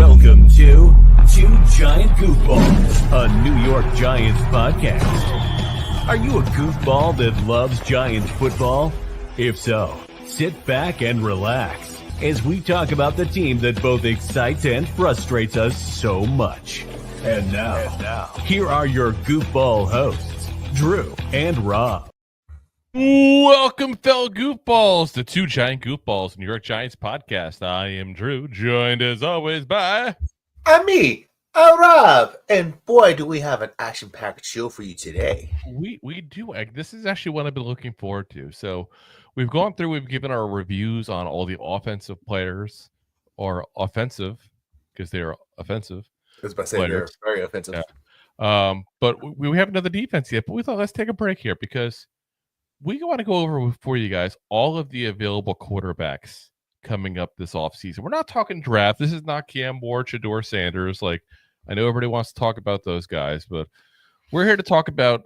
Welcome to Two Giant Goofballs, a New York Giants podcast. Are you a goofball that loves Giants football? If so, sit back and relax as we talk about the team that both excites and frustrates us so much. And now, here are your goofball hosts, Drew and Rob. Welcome, fellow goofballs, to Two Giant Goofballs, New York Giants podcast. I am Drew, joined as always by... I'm me, Rob. And boy, do we have an action-packed show for you today. We do. This is actually what I've been looking forward to. So we've gone through, we've given our reviews on all the offensive players, or offensive, because they are offensive. I was about to say they're very offensive. Yeah. But we haven't done the defense yet, but we thought let's take a break here because we want to go over for you guys all of the available quarterbacks coming up this offseason. We're not talking draft. This is not Cam Ward, Shedeur Sanders. Like, I know everybody wants to talk about those guys, but we're here to talk about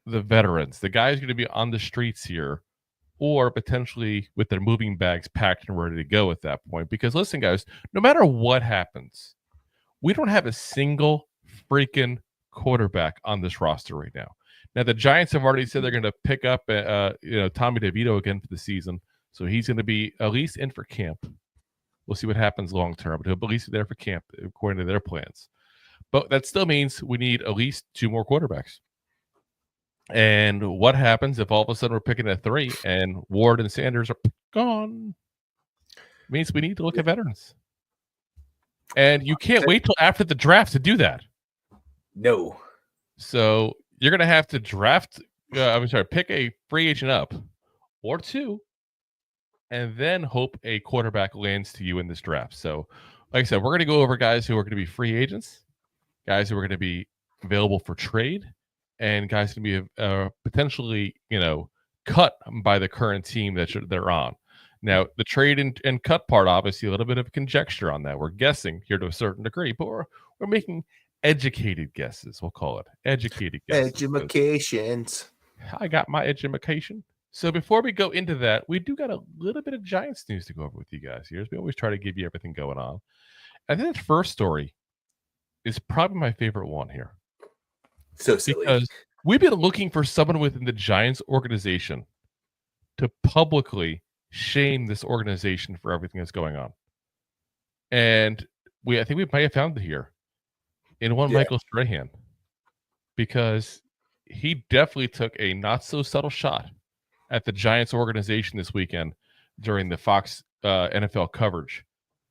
the veterans, the guys going to be on the streets here, or potentially with their moving bags packed and ready to go at that point. Because listen, guys, no matter what happens, we don't have a single freaking quarterback on this roster right now. Now, the Giants have already said they're going to pick up Tommy DeVito again for the season. So he's going to be at least in for camp. We'll see what happens long term, but he'll at least be there for camp according to their plans. But that still means we need at least two more quarterbacks. And what happens if all of a sudden we're picking at 3 and Ward and Sanders are gone? It means we need to look at veterans. And you can't wait till after the draft to do that. No. So you're going to have to pick a free agent up or two, and then hope a quarterback lands to you in this draft. So, like I said, we're going to go over guys who are going to be free agents, guys who are going to be available for trade, and guys who are going to be potentially, cut by the current team that they're on. Now, the trade and cut part, obviously, a little bit of conjecture on that. We're guessing here to a certain degree, but we're making educated guesses. We'll call it educated guesses. Edumacations. I got my education. So before we go into that, we do got a little bit of Giants news to go over with you guys here. We always try to give you everything going on. I think the first story is probably my favorite one here. So silly. Because we've been looking for someone within the Giants organization to publicly shame this organization for everything that's going on. And I think we might have found it here in Michael Strahan, because he definitely took a not so subtle shot at the Giants organization this weekend during the Fox NFL coverage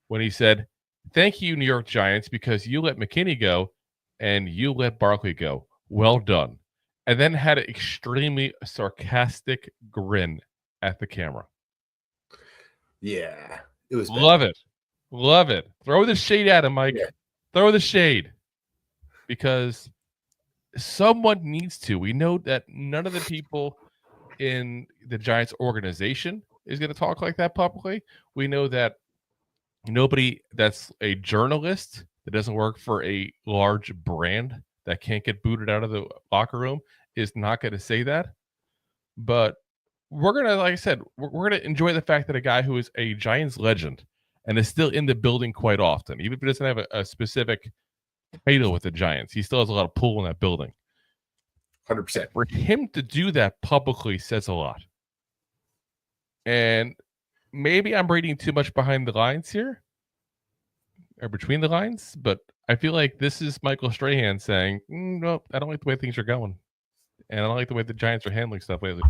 when he said, "Thank you, New York Giants, because you let McKinney go and you let Barkley go. Well done." And then had an extremely sarcastic grin at the camera. Yeah, it was bad. Love it. Throw the shade at him, Mike. Yeah. Throw the shade. Because someone needs to. We know that none of the people in the Giants organization is going to talk like that publicly. We know that nobody that's a journalist that doesn't work for a large brand that can't get booted out of the locker room is not going to say that. But we're going to, like I said, we're going to enjoy the fact that a guy who is a Giants legend and is still in the building quite often, even if he doesn't have a specific title with the Giants, he still has a lot of pull in that building. 100%. For him to do that publicly says a lot. And maybe I'm reading too much behind the lines here, or between the lines, but I feel like this is Michael Strahan saying, no, I don't like the way things are going. And I don't like the way the Giants are handling stuff lately.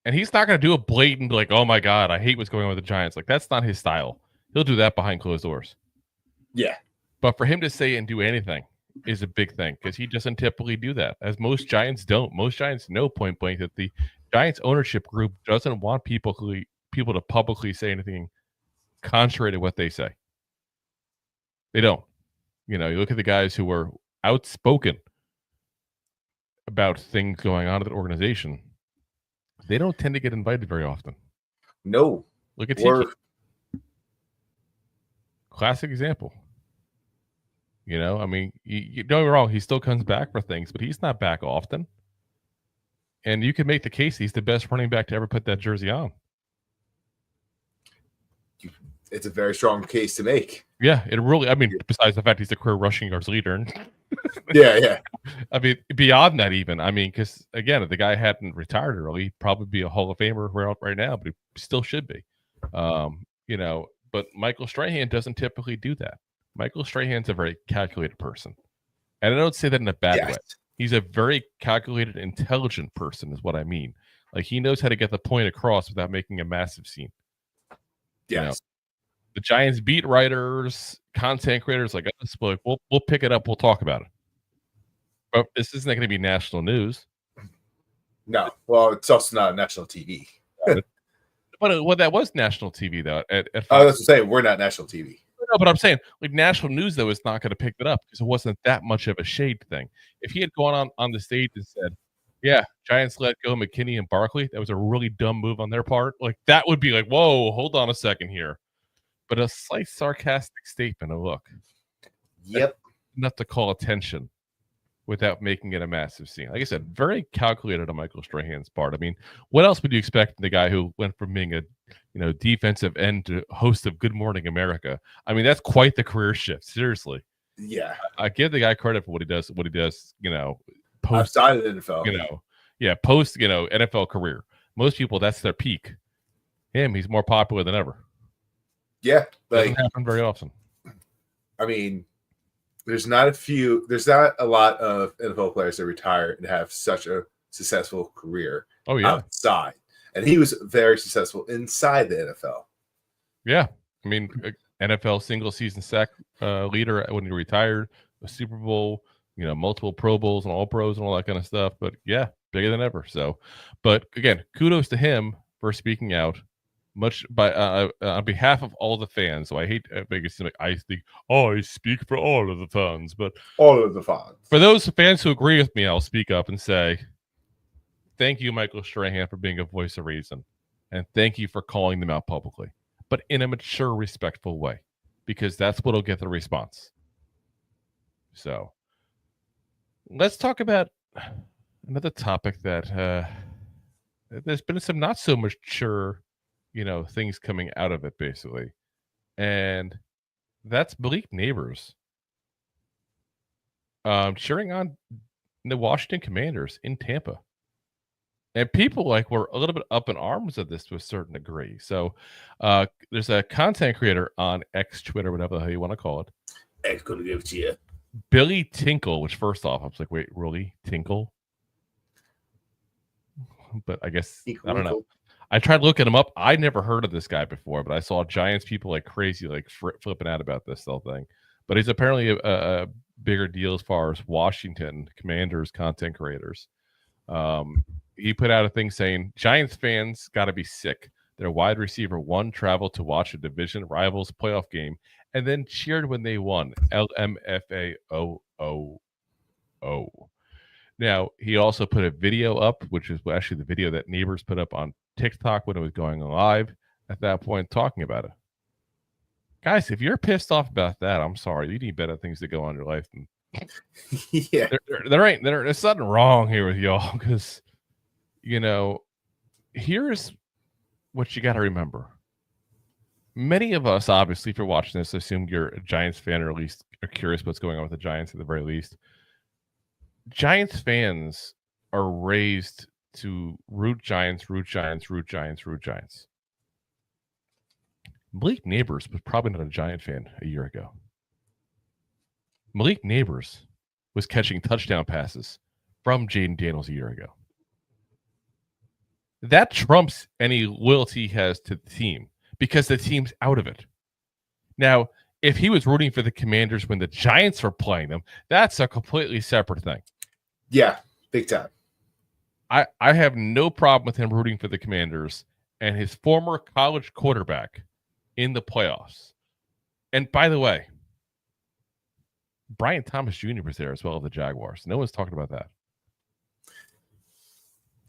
And he's not going to do a blatant, like, oh my God, I hate what's going on with the Giants. Like, that's not his style. He'll do that behind closed doors. Yeah. But for him to say and do anything is a big thing, because he doesn't typically do that, as most Giants don't. Most Giants know point blank that the Giants ownership group doesn't want people to publicly say anything contrary to what they say. They don't. You look at the guys who were outspoken about things going on at the organization. They don't tend to get invited very often. No. Look at Tiki. Classic example. I mean, you don't get me wrong, he still comes back for things, but he's not back often. And you can make the case he's the best running back to ever put that jersey on. it's a very strong case to make. Yeah, it really. I mean, besides the fact he's the career rushing yards leader. Yeah. I mean, beyond that, even. I mean, because again, if the guy hadn't retired early, he'd probably be a Hall of Famer right now, but he still should be. But Michael Strahan doesn't typically do that. Michael Strahan's a very calculated person, and I don't say that in a bad way. He's a very calculated, intelligent person, is what I mean. Like, he knows how to get the point across without making a massive scene. Yes. The Giants beat writers, content creators like us, we'll pick it up. We'll talk about it. But this isn't going to be national news. No. Well, it's also not national TV. But that was national TV, though. I was to say, we're not national TV. No, but I'm saying, like, national news, though, is not going to pick it up because it wasn't that much of a shade thing. If he had gone on the stage and said, yeah, Giants let go McKinney and Barkley, that was a really dumb move on their part, like, that would be like, whoa, hold on a second here. But a slight sarcastic statement, look. Yep. Enough to call attention without making it a massive scene. Like I said, very calculated on Michael Strahan's part. I mean, what else would you expect from the guy who went from being a defensive end to host of Good Morning America? I mean, that's quite the career shift. Seriously. Yeah. I give the guy credit for what he does, post outside of the NFL. Post NFL career. Most people, that's their peak. He's more popular than ever. Yeah. Doesn't happen very often. I mean, there's not a lot of NFL players that retire and have such a successful career outside. And he was very successful inside the NFL. Yeah. I mean, NFL single season sack leader when he retired, a Super Bowl, multiple Pro Bowls and All Pros and all that kind of stuff. But yeah, bigger than ever. So, but again, kudos to him for speaking out. Much on behalf of all the fans. So I hate making it seem like I speak for all of the fans, but all of the fans. For those fans who agree with me, I'll speak up and say, thank you, Michael Strahan, for being a voice of reason, and thank you for calling them out publicly, but in a mature, respectful way, because that's what'll get the response. So let's talk about another topic that there's been some not so mature things coming out of it, basically. And that's Malik Nabers cheering on the Washington Commanders in Tampa. And people were a little bit up in arms of this to a certain degree. So there's a content creator on X, Twitter, whatever the hell you want to call it. X gonna give it to you. Billy Tinkle, which first off, I was like, wait, really? Tinkle? But I guess, I don't know. I tried looking him up. I never heard of this guy before, but I saw Giants people like crazy, flipping out about this whole thing. But he's apparently a bigger deal as far as Washington Commanders content creators. He put out a thing saying Giants fans got to be sick. Their wide receiver one traveled to watch a division rivals playoff game and then cheered when they won. LMFAOO. Now, he also put a video up, which is actually the video that Nabers put up on TikTok when it was going live at that point, talking about it. Guys, if you're pissed off about that, I'm sorry. You need better things to go on in your life than yeah. There's something wrong here with y'all, because here's what you got to remember. Many of us, obviously, if you're watching this, assume you're a Giants fan, or at least are curious what's going on with the Giants at the very least. Giants fans are raised to root Giants. Malik Nabers was probably not a Giant fan a year ago. Malik Nabers was catching touchdown passes from Jayden Daniels a year ago. That trumps any loyalty he has to the team because the team's out of it. Now, if he was rooting for the Commanders when the Giants were playing them, that's a completely separate thing. Yeah, big time. I have no problem with him rooting for the Commanders and his former college quarterback in the playoffs. And by the way, Brian Thomas Jr. was there as well as the Jaguars. No one's talking about that.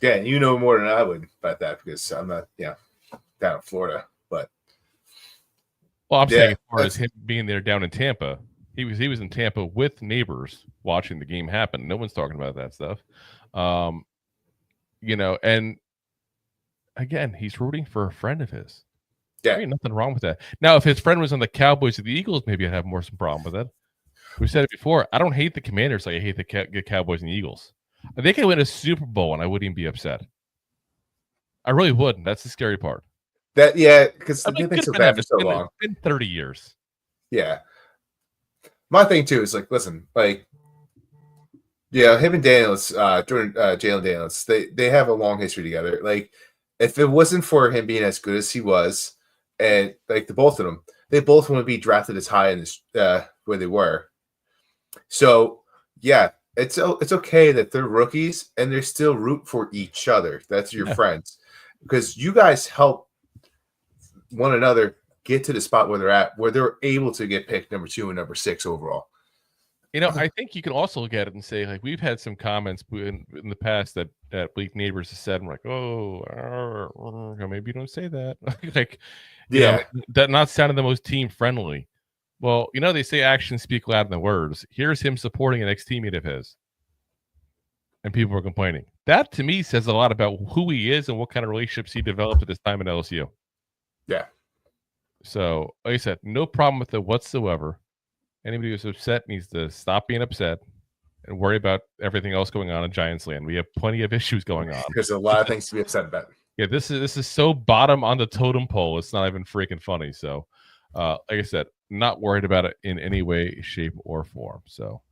Yeah, you know more than I would about that because I'm not, down in Florida. But I'm saying as far as him being there down in Tampa, he was in Tampa with Nabers watching the game happen. No one's talking about that stuff. And again, he's rooting for a friend of his. Yeah, there ain't nothing wrong with that. Now, if his friend was on the Cowboys or the Eagles, maybe I'd have some problem with it. We said it before. I don't hate the Commanders like I hate the Cowboys and the Eagles. I think I win a Super Bowl and I wouldn't even be upset. I really wouldn't. That's the scary part. Because they've been so bad for so long. It's been 30 years. Yeah. My thing too is like, listen, like, yeah, him and Daniels, Jayden Daniels, they have a long history together. Like, if it wasn't for him being as good as he was, and like the both of them, they both want to be drafted as high in this where they were. So yeah, it's okay that they're rookies and they're still root for each other. That's your friends, because you guys help one another get to the spot where they're at, where they're able to get picked number 2 and number 6 overall. You know, I think you can also look at it and say, like, we've had some comments in the past that Malik Nabers has said, I'm like, maybe you don't say that. Like, that not sounding the most team friendly. Well, you know, they say actions speak louder than words. Here's him supporting an ex-teammate of his. And people are complaining. That, to me, says a lot about who he is and what kind of relationships he developed at this time at LSU. Yeah. So, like I said, no problem with it whatsoever. Anybody who's upset needs to stop being upset and worry about everything else going on in Giants land. We have plenty of issues going on. There's a lot of things to be upset about. Yeah, this is so bottom on the totem pole. It's not even freaking funny. So, like I said, not worried about it in any way, shape, or form. So,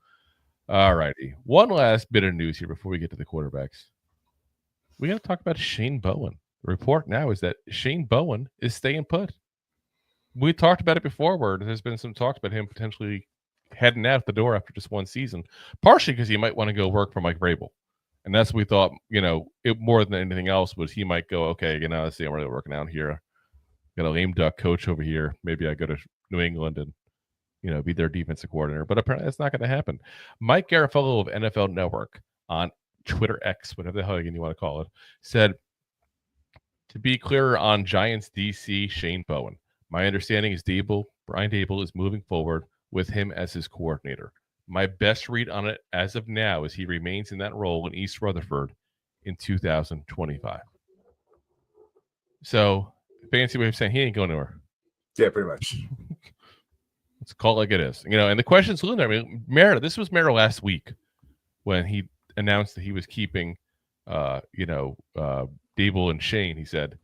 all righty. One last bit of news here before we get to the quarterbacks. We got to talk about Shane Bowen. The report now is that Shane Bowen is staying put. We talked about it before where there's been some talks about him potentially heading out the door after just one season, partially because he might want to go work for Mike Vrabel. And that's what we thought, you know, it more than anything else was he might go, okay, you know, let's see, I'm really working out here. Got a lame duck coach over here. Maybe I go to New England and, you know, be their defensive coordinator. But apparently that's not going to happen. Mike Garafolo of NFL Network on Twitter X, whatever the hell you want to call it, said, to be clearer on Giants DC Shane Bowen. My understanding is Brian Dable is moving forward with him as his coordinator. My best read on it as of now is he remains in that role in East Rutherford in 2025. So, fancy way of saying he ain't going anywhere. Yeah, pretty much. Let's call it like it is. You know, and the question's still in there. I mean, Mara, this was Mara last week when he announced that he was keeping, Dable and Shane. He said,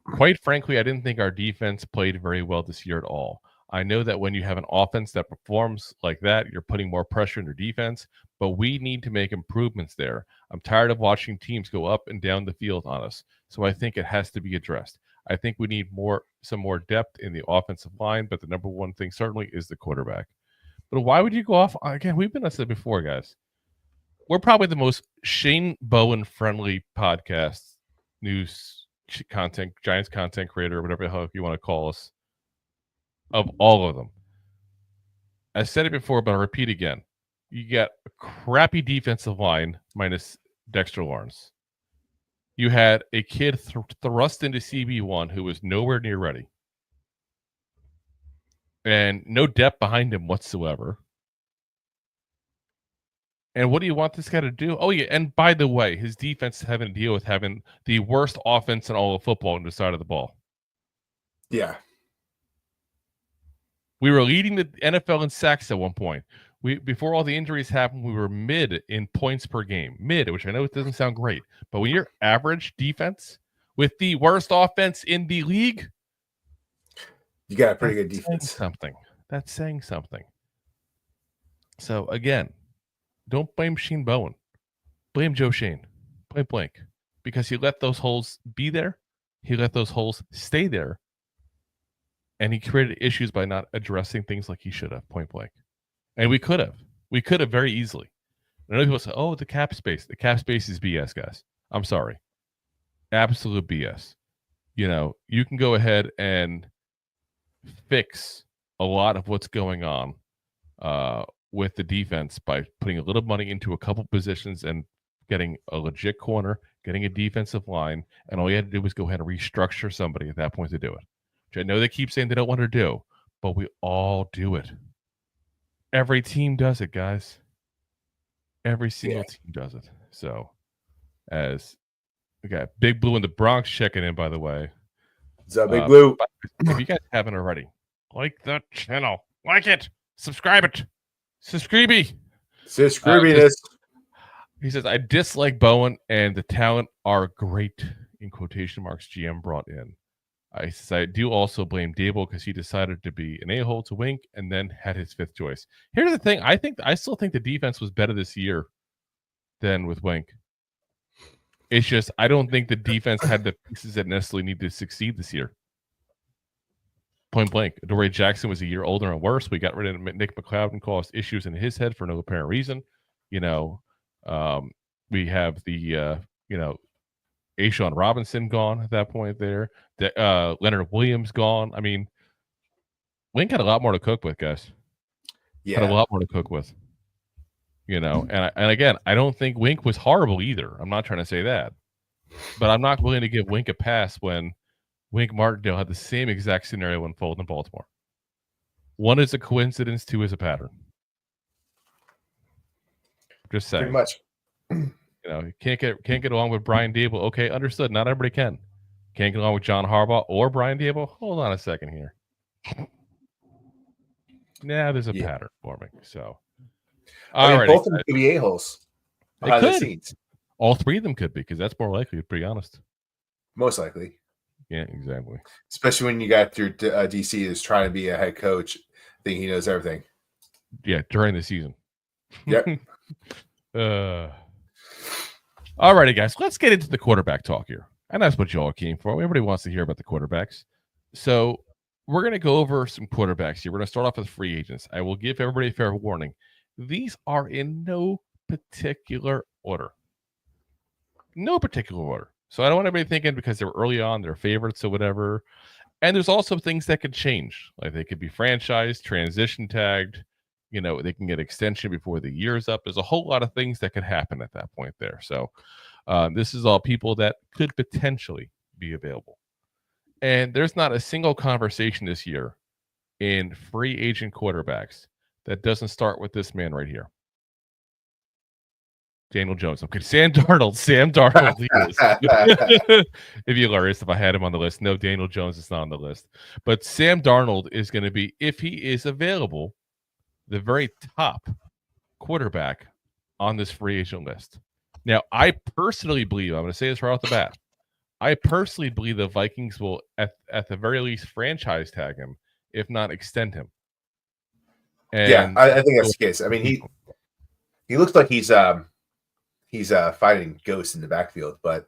quite frankly, I didn't think our defense played very well this year at all. I know that when you have an offense that performs like that, you're putting more pressure on your defense, but we need to make improvements there. I'm tired of watching teams go up and down the field on us, so I think it has to be addressed. I think we need some more depth in the offensive line, but the number one thing certainly is the quarterback. But why would you go off? Again, we've been said before, guys. We're probably the most Shane Bowen-friendly podcast, news content, Giants content creator, whatever the hell you want to call us, of all of them. I said it before, but I'll repeat again. You get a crappy defensive line minus Dexter Lawrence. You had a kid thrust into CB1 who was nowhere near ready. And no depth behind him whatsoever. And what do you want this guy to do? Oh, yeah, and by the way, his defense is having to deal with having the worst offense in all of football on the side of the ball. Yeah. We were leading the NFL in sacks at one point. Before all the injuries happened, we were mid in points per game. Mid, which I know it doesn't sound great. But when you're average defense with the worst offense in the league, you got a pretty good defense. That's saying something. So, again, don't blame Shane Bowen. Blame Joe Schoen. Blame blank. Because he let those holes be there. He let those holes stay there. And he created issues by not addressing things like he should have, point blank. And we could have. We could have very easily. I know people say, oh, the cap space. The cap space is BS, guys. I'm sorry. Absolute BS. You know, you can go ahead and fix a lot of what's going on with the defense by putting a little money into a couple positions and getting a legit corner, getting a defensive line, and all you had to do was go ahead and restructure somebody at that point to do it. Which I know they keep saying they don't want to do, but we all do it. Every team does it, guys. Every single team does it. So, as we got Big Blue in the Bronx checking in, by the way. It's a big blue. If you guys haven't already, like the channel, like it, subscribe it, subscribey. He says, I dislike Bowen and the talent are great, in quotation marks, GM brought in. I do also blame Dable because he decided to be an a-hole to Wink and then had his fifth choice. Here's the thing. I still think the defense was better this year than with Wink. It's just I don't think the defense had the pieces that necessarily need to succeed this year. Point blank. Adoree Jackson was a year older and worse. We got rid of Nick McLeod and caused issues in his head for no apparent reason. We have the Ashawn Robinson gone at that point there. Leonard Williams gone. I mean, Wink had a lot more to cook with, guys. Yeah. Had a lot more to cook with. And again, I don't think Wink was horrible either. I'm not trying to say that. But I'm not willing to give Wink a pass when Wink Martindale had the same exact scenario unfold in Baltimore. One is a coincidence, two is a pattern. Just saying. Pretty much. You can't get along with Brian Dable. Okay, understood. Not everybody can. Can't get along with John Harbaugh or Brian Dable. Hold on a second here. There's a pattern forming. So, both of them could be a-holes. They could. All three of them could be, because that's more likely, to be honest. Most likely. Yeah, exactly. Especially when you got through DC is trying to be a head coach, thinking he knows everything. Yeah, during the season. Yep. Alrighty, guys, let's get into the quarterback talk here. And that's what y'all came for. Everybody wants to hear about the quarterbacks. So we're going to go over some quarterbacks here. We're going to start off with free agents. I will give everybody a fair warning. These are in no particular order. No particular order. So I don't want anybody thinking because they were early on, they're favorites or whatever. And there's also things that could change. Like they could be franchised, transition tagged. They can get extension before the year's up. There's a whole lot of things that could happen at that point there. So this is all people that could potentially be available. And there's not a single conversation this year in free agent quarterbacks that doesn't start with this man right here. Daniel Jones. Okay, Sam Darnold. He is. It'd be hilarious if I had him on the list. No, Daniel Jones is not on the list. But Sam Darnold is going to be, if he is available, the very top quarterback on this free agent list. Now, I personally believe, I'm going to say this right off the bat, I personally believe the Vikings will, at the very least, franchise tag him, if not extend him. And I think that's the case. I mean, he looks like he's fighting ghosts in the backfield, but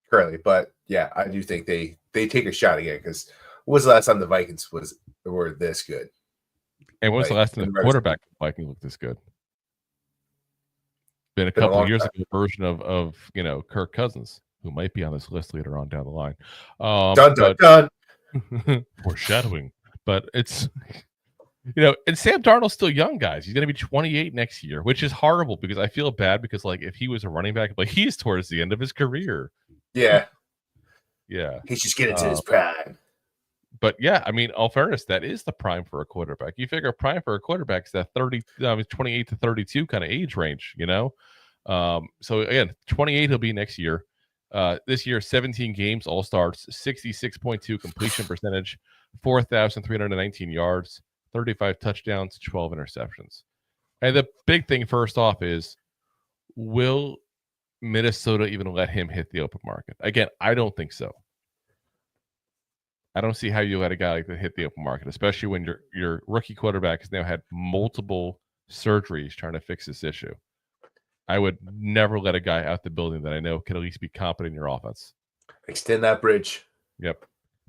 currently. But yeah, I do think they take a shot again, because when was the last time the Vikings were this good? And when was the last time the quarterback Viking looked this good? Been a couple of years ago, version of Kirk Cousins, who might be on this list later on down the line. Dun. Foreshadowing. But it's and Sam Darnold's still young, guys. He's going to be 28 next year, which is horrible because I feel bad because if he was a running back, he's towards the end of his career. Yeah. Yeah. He's just getting to his prime. But yeah, I mean, all fairness, that is the prime for a quarterback. You figure prime for a quarterback is that 28 to 32 kind of age range, So again, 28 he'll be next year. This year, 17 games, all starts, 66.2 completion percentage, 4,319 yards, 35 touchdowns, 12 interceptions. And the big thing first off is, will Minnesota even let him hit the open market? Again, I don't think so. I don't see how you let a guy like that hit the open market, especially when your rookie quarterback has now had multiple surgeries trying to fix this issue. I would never let a guy out the building that I know can at least be competent in your offense. Extend that bridge. Yep.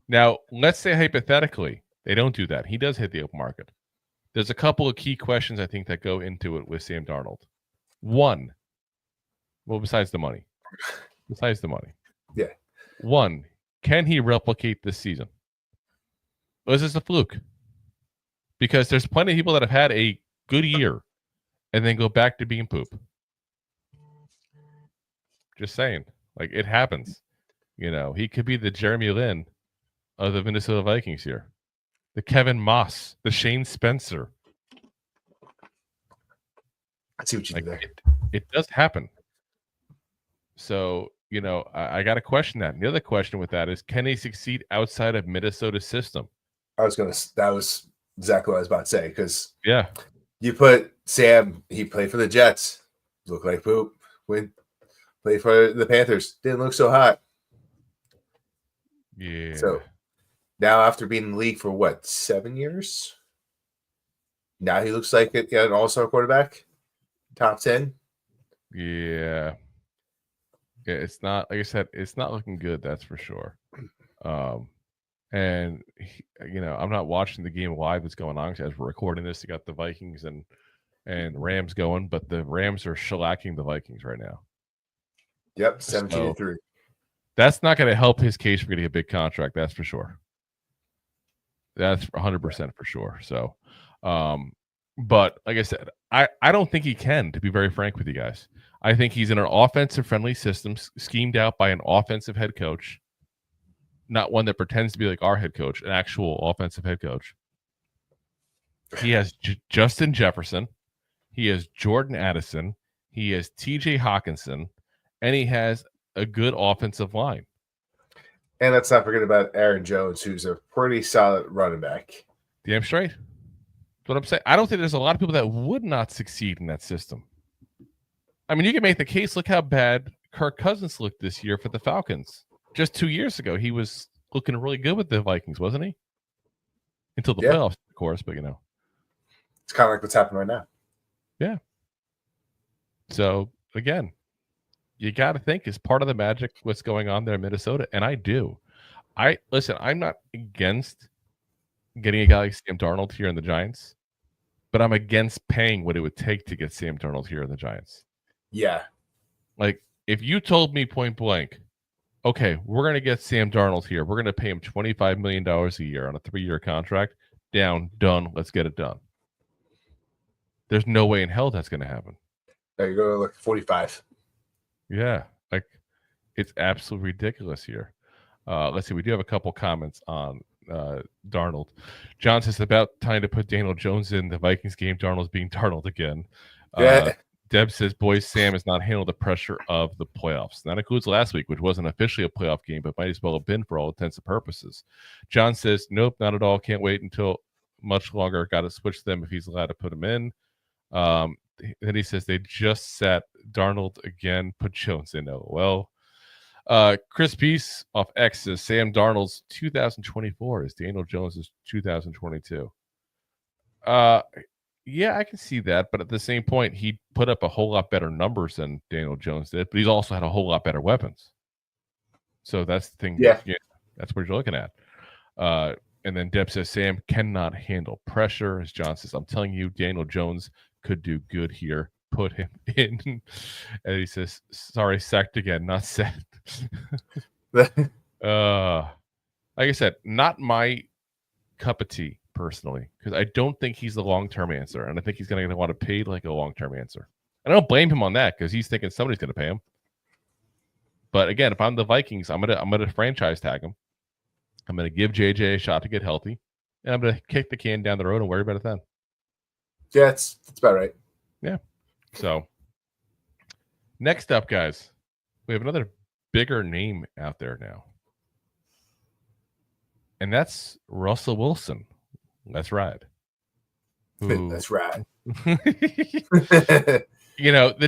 Now, let's say hypothetically they don't do that. He does hit the open market. There's a couple of key questions I think that go into it with Sam Darnold. One, besides the money. Yeah. One, can he replicate this season? Or is this a fluke? Because there's plenty of people that have had a good year and then go back to being poop. Just saying. It happens. He could be the Jeremy Lin of the Minnesota Vikings here. The Kevin Moss, the Shane Spencer. I see what you did there. It does happen. So I got to question that. And the other question with that is, can he succeed outside of Minnesota's system? That was exactly what I was about to say, because you put Sam, he played for the Jets, looked like poop. Played for the Panthers, didn't look so hot. Yeah. So now, after being in the league for 7 years, now he looks like an all-star quarterback, top 10. Yeah. Yeah, it's not, like I said, it's not looking good, that's for sure. And I'm not watching the game live that's going on as we're recording this. You got the Vikings and Rams going, but the Rams are shellacking the Vikings right now. Yep, 17-3. That's not going to help his case for getting a big contract, that's for sure. That's 100% for sure. So, but like I said, I don't think he can, to be very frank with you guys. I think he's in an offensive-friendly system, schemed out by an offensive head coach, not one that pretends to be like our head coach, an actual offensive head coach. He has Justin Jefferson. He has Jordan Addison. He has T.J. Hawkinson. And he has a good offensive line. And let's not forget about Aaron Jones, who's a pretty solid running back. Damn straight. That's what I'm saying. I don't think there's a lot of people that would not succeed in that system. I mean, you can make the case. Look how bad Kirk Cousins looked this year for the Falcons. Just 2 years ago, he was looking really good with the Vikings, wasn't he? Until the playoffs, of course, but It's kind of like what's happening right now. Yeah. So, again, you got to think, is part of the magic what's going on there in Minnesota? And I do. Listen, I'm not against getting a guy like Sam Darnold here in the Giants, but I'm against paying what it would take to get Sam Darnold here in the Giants. Yeah. Like, if you told me point blank, okay, we're going to get Sam Darnold here. We're going to pay him $25 million a year on a 3-year contract. Done. Let's get it done. There's no way in hell that's going to happen. There you go. Look, 45. Yeah. Like, it's absolutely ridiculous here. Let's see. We do have a couple comments on Darnold. John says, about time to put Daniel Jones in the Vikings game. Darnold's being Darnold again. Deb says, boys, Sam has not handled the pressure of the playoffs. That includes last week, which wasn't officially a playoff game, but might as well have been for all intents and purposes. John says, nope, not at all. Can't wait until much longer. Got to switch them if he's allowed to put him in. Then he says, they just sat Darnold again, put Jones in. LOL. Chris Peace off X says, Sam Darnold's 2024 is Daniel Jones's 2022. Yeah, I can see that, but at the same point, he put up a whole lot better numbers than Daniel Jones did, but he's also had a whole lot better weapons. So that's the thing. Yeah, that's what you're looking at. And then Deb says, Sam cannot handle pressure. As John says, I'm telling you, Daniel Jones could do good here. Put him in. And he says, sorry, sacked again, not set. Like I said, not my cup of tea. Personally, because I don't think he's the long-term answer, and I think he's going to want to pay like a long-term answer. And I don't blame him on that because he's thinking somebody's going to pay him. But again, if I'm the Vikings, I'm gonna franchise tag him. I'm gonna give JJ a shot to get healthy, and I'm gonna kick the can down the road and worry about it then. Yeah, that's about right. Yeah. So next up, guys, we have another bigger name out there now, and that's Russell Wilson. Let's ride. Let's ride. The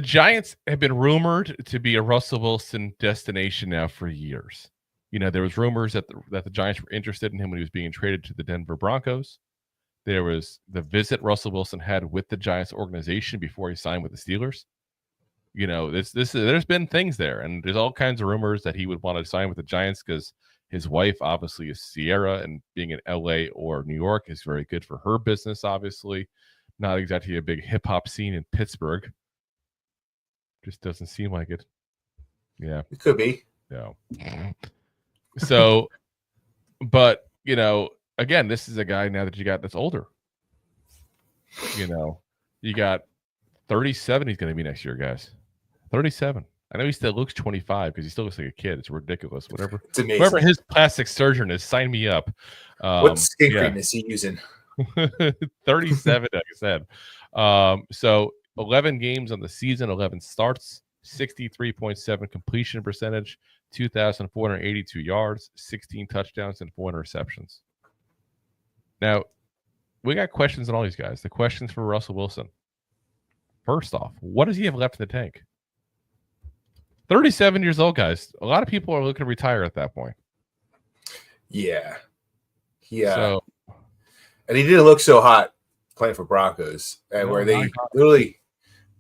Giants have been rumored to be a Russell Wilson destination now for years. There was rumors that the Giants were interested in him when he was being traded to the Denver Broncos. There was the visit Russell Wilson had with the Giants organization before he signed with the Steelers. There's been things there, and there's all kinds of rumors that he would want to sign with the Giants because his wife obviously is Sierra, and being in LA or New York is very good for her business, obviously. Not exactly a big hip-hop scene in Pittsburgh. Just doesn't seem like it. Yeah. It could be. No. So, but, again, this is a guy now that you got that's older. You got 37 he's going to be next year, guys. 37. I know he still looks 25 because he still looks like a kid. It's ridiculous. Whatever. It's amazing. Whoever his plastic surgeon is, sign me up. What skin cream is he using? 37, like I said. So 11 games on the season, 11 starts. 63.7 completion percentage, 2,482 yards, 16 touchdowns, and 4 interceptions. Now, we got questions on all these guys. The questions for Russell Wilson. First off, what does he have left in the tank? 37 years old, guys. A lot of people are looking to retire at that point. Yeah. And he didn't look so hot playing for Broncos, and where they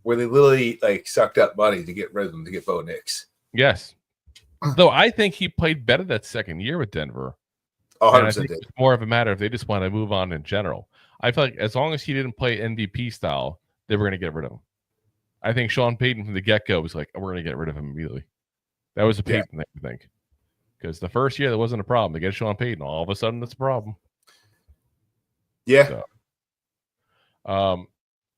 literally like sucked up money to get rid of him to get Bo Nix. Yes. Though I think he played better that second year with Denver. 100% I think it's more of a matter if they just want to move on in general. I feel like as long as he didn't play MVP style, they were going to get rid of him. I think Sean Payton from the get-go was like, we're going to get rid of him immediately. That was a Payton thing, I think. Because the first year, that wasn't a problem. They get Sean Payton. All of a sudden, that's a problem. Yeah. So,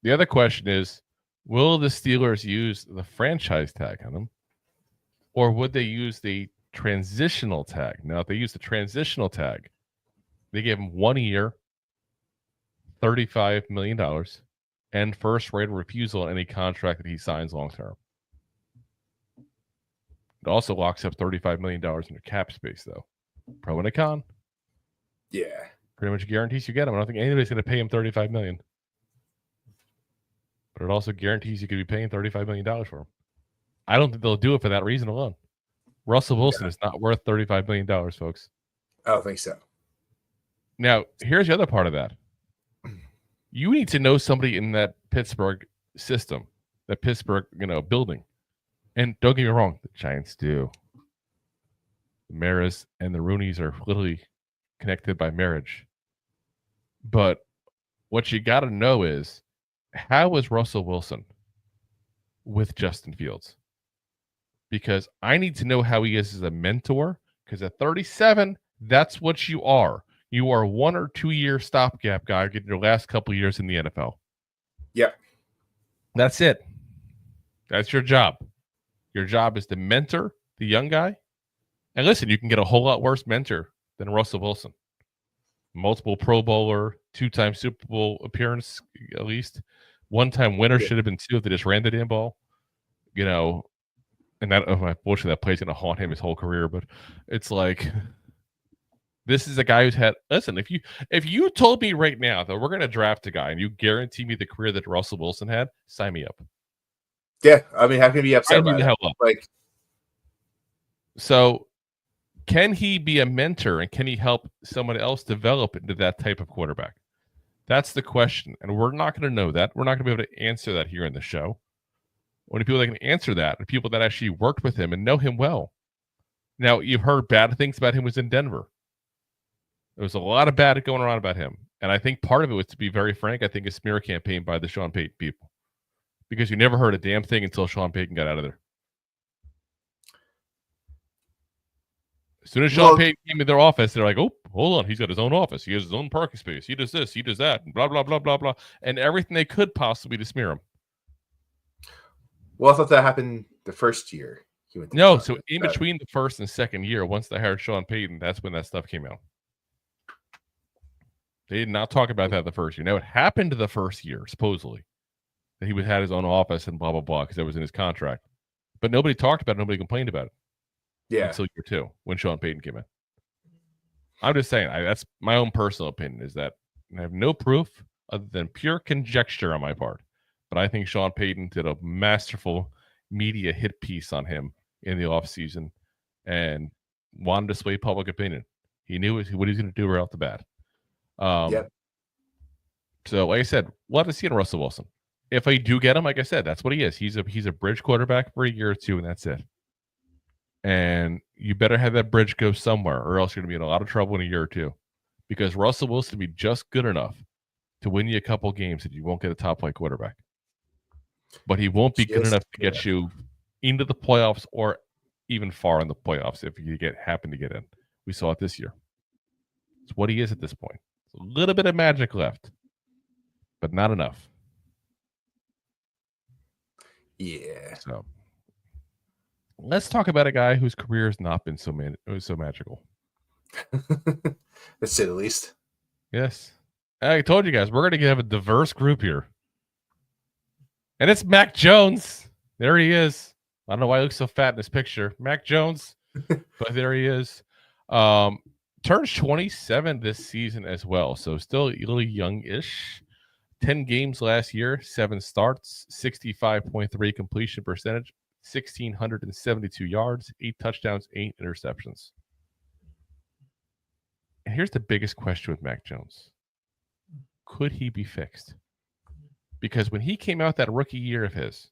the other question is, will the Steelers use the franchise tag on him? Or would they use the transitional tag? Now, if they use the transitional tag, they give him 1 year, $35 million, and first right of refusal on any contract that he signs long-term. It also locks up $35 million in your cap space, though. Pro and a con. Yeah. Pretty much guarantees you get him. I don't think anybody's going to pay him $35 million. But it also guarantees you could be paying $35 million for him. I don't think they'll do it for that reason alone. Russell Wilson is not worth $35 million, folks. I don't think so. Now, here's the other part of that. You need to know somebody in that Pittsburgh system, that Pittsburgh, building. And don't get me wrong, the Giants do. The Maras and the Rooneys are literally connected by marriage. But what you got to know is, how is Russell Wilson with Justin Fields? Because I need to know how he is as a mentor. Because at 37, that's what you are. You are a 1 or 2 year stopgap guy getting your last couple of years in the NFL. Yep. That's it. That's your job. Your job is to mentor the young guy. And listen, you can get a whole lot worse mentor than Russell Wilson. Multiple Pro Bowler, 2-time Super Bowl appearance, at least. 1-time winner, should have been 2 if they just ran the damn ball. And that, unfortunately, that play's going to haunt him his whole career. But it's like, this is a guy who's had. Listen, if you told me right now that we're going to draft a guy and you guarantee me the career that Russell Wilson had, sign me up. Yeah, I mean, how can you be upset about it? Like, so, can he be a mentor and can he help someone else develop into that type of quarterback? That's the question, and we're not going to know that. We're not going to be able to answer that here in the show. Only people that can answer that are people that actually worked with him and know him well. Now, you've heard bad things about him was in Denver. There was a lot of bad going around about him, and I think part of it was, to be very frank, I think a smear campaign by the Sean Payton people. Because you never heard a damn thing until Sean Payton got out of there. As soon as Sean Payton came in their office, they're like, oh, hold on. He's got his own office. He has his own parking space. He does this. He does that. And blah, blah, blah, blah, blah. And everything they could possibly to smear him. Well, I thought that happened the first year. No, so in between the first and second year, once they hired Sean Payton, that's when that stuff came out. They did not talk about that the first year. Now, it happened the first year, supposedly, that he had his own office and blah, blah, blah, because that was in his contract. But nobody talked about it. Nobody complained about it. Yeah. Until year 2, when Sean Payton came in. I'm just saying, that's my own personal opinion, is that I have no proof other than pure conjecture on my part. But I think Sean Payton did a masterful media hit piece on him in the offseason and wanted to sway public opinion. He knew what he was going to do right off the bat. So, like I said, we'll have to see in Russell Wilson. If I do get him, like I said, that's what he is. He's a bridge quarterback for a year or 2, and that's it. And you better have that bridge go somewhere, or else you're going to be in a lot of trouble in a year or 2. Because Russell Wilson will be just good enough to win you a couple games that you won't get a top-flight quarterback. But he won't be good enough to get you into the playoffs or even far in the playoffs if you happen to get in. We saw it this year. It's what he is at this point. It's a little bit of magic left, but not enough. Yeah. So let's talk about a guy whose career has not been so magical. Let's say the least. Yes. I told you guys, we're going to have a diverse group here. And it's Mac Jones. There he is. I don't know why he looks so fat in this picture. Mac Jones, but there he is. Turns 27 this season as well, so still a little young-ish. 10 games last year, 7 starts, 65.3 completion percentage, 1,672 yards, 8 touchdowns, 8 interceptions. And here's the biggest question with Mac Jones. Could he be fixed? Because when he came out that rookie year of his,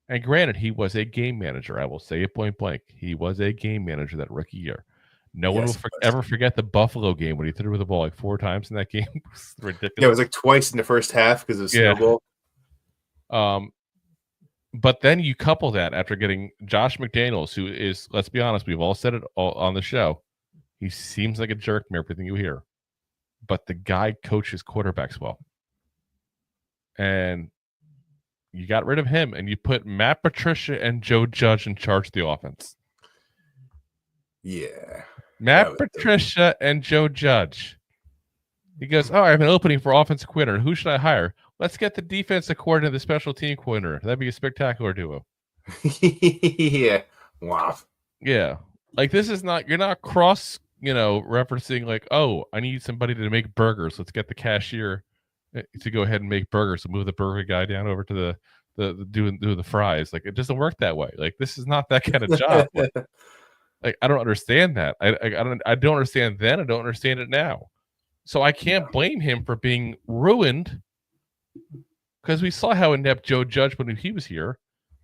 and granted, he was a game manager. I will say it point blank. He was a game manager that rookie year. No one will ever forget the Buffalo game when he threw the ball like 4 times in that game. It was ridiculous. Yeah, it was like twice in the first half because of Snow Bowl. But then you couple that after getting Josh McDaniels, who is, let's be honest, we've all said it on the show. He seems like a jerk from everything you hear. But the guy coaches quarterbacks well. And you got rid of him, and you put Matt Patricia and Joe Judge in charge of the offense. Yeah. Matt Patricia and Joe Judge. He goes, I have an opening for offensive coordinator. Who should I hire? Let's get the defensive coordinator, the special team coordinator. That'd be a spectacular duo. Yeah. Wow. Yeah. Like, this is not, you're not cross, referencing like, I need somebody to make burgers. Let's get the cashier to go ahead and make burgers and move the burger guy down over to the doing the fries. Like, it doesn't work that way. Like, this is not that kind of job. Like, I don't understand that. I don't understand then. I don't understand it now. So I can't blame him for being ruined, because we saw how inept Joe Judge when he was here.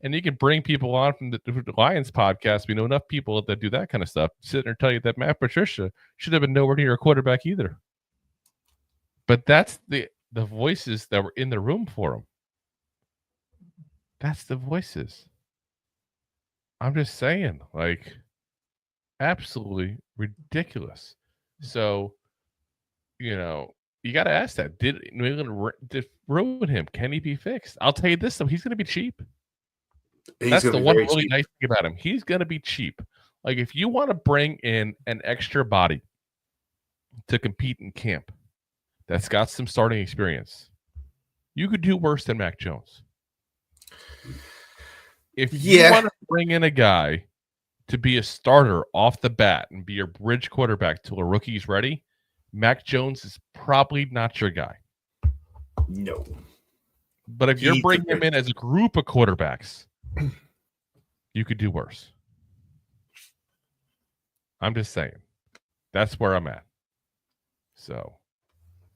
And you can bring people on from the Lions podcast. We know enough people that do that kind of stuff. Sit there and tell you that Matt Patricia should have been nowhere near a quarterback either. But that's the voices that were in the room for him. That's the voices. I'm just saying, like, absolutely ridiculous. So, you got to ask that. Did New England ruin him? Can he be fixed? I'll tell you this, though. He's going to be cheap. That's the one really nice thing about him. He's going to be cheap. Like, if you want to bring in an extra body to compete in camp that's got some starting experience, you could do worse than Mac Jones. If you want to bring in a guy to be a starter off the bat and be your bridge quarterback till a rookie's ready, Mac Jones is probably not your guy. No. But if you're bringing him in as a group of quarterbacks, you could do worse. I'm just saying. That's where I'm at. So,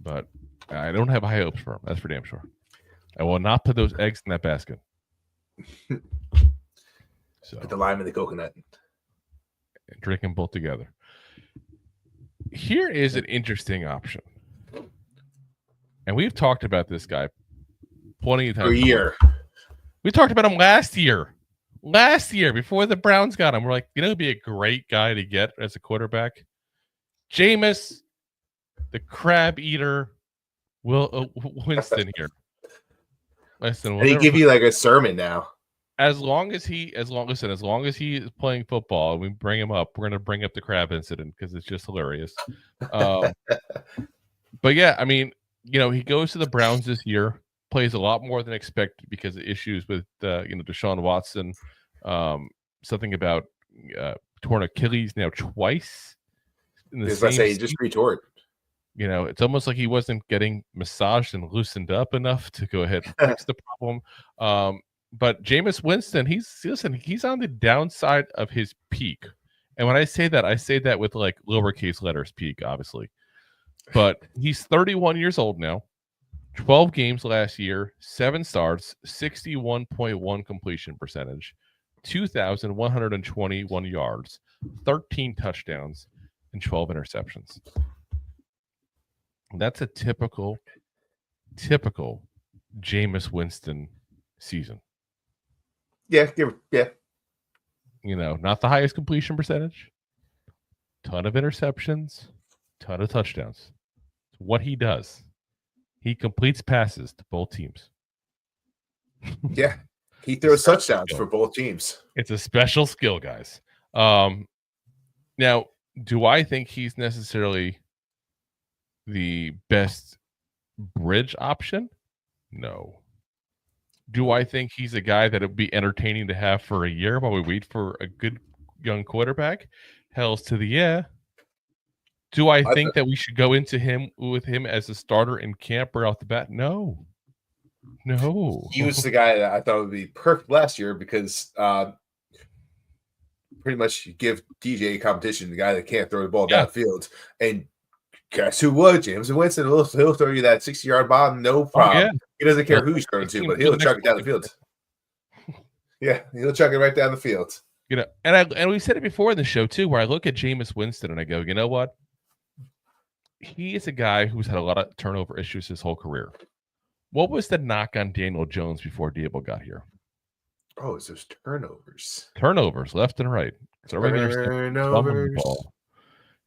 but I don't have high hopes for him. That's for damn sure. I will not put those eggs in that basket. So, put the lime in the coconut. And drink them both together. Here is an interesting option. And we've talked about this guy plenty of times. For a year. We talked about him last year. Last year, before the Browns got him, we're like, it'd be a great guy to get as a quarterback. Jameis, the crab eater, Winston here. Listen, and he give you like a sermon now. As long as he is playing football and we bring him up, we're going to bring up the crab incident because it's just hilarious. But yeah, I mean, he goes to the Browns this year, plays a lot more than expected because of issues with, Deshaun Watson, something about torn Achilles now twice. He just retort. It's almost like he wasn't getting massaged and loosened up enough to go ahead and fix the problem. But Jameis Winston, he's on the downside of his peak. And when I say that with like lowercase letters peak, obviously. But he's 31 years old now. 12 games last year, 7 starts, 61.1 completion percentage, 2,121 yards, 13 touchdowns, and 12 interceptions. That's a typical Jameis Winston season. Yeah. Not the highest completion percentage, ton of interceptions, ton of touchdowns. It's what he does. He completes passes to both teams. Yeah. He throws touchdowns for both teams. It's a special skill, guys. Now, do I think he's necessarily the best bridge option? No. Do I think he's a guy that would be entertaining to have for a year while we wait for a good young quarterback? Hells to the yeah. Do I think that we should go into him with him as a starter in camp right off the bat? No. He was the guy that I thought would be perfect last year because pretty much you give DJ competition, the guy that can't throw the ball downfield. And guess who would? Jameis Winston. He'll throw you that 60-yard bomb, no problem. Yeah. He doesn't care who he's throwing to, but he'll chuck it down the field. Yeah, he'll chuck it right down the field. You know, and we said it before in the show too, where I look at Jameis Winston and I go, you know what? He is a guy who's had a lot of turnover issues his whole career. What was the knock on Daniel Jones before Dable got here? Oh, it's those turnovers. Turnovers left and right. Turnovers.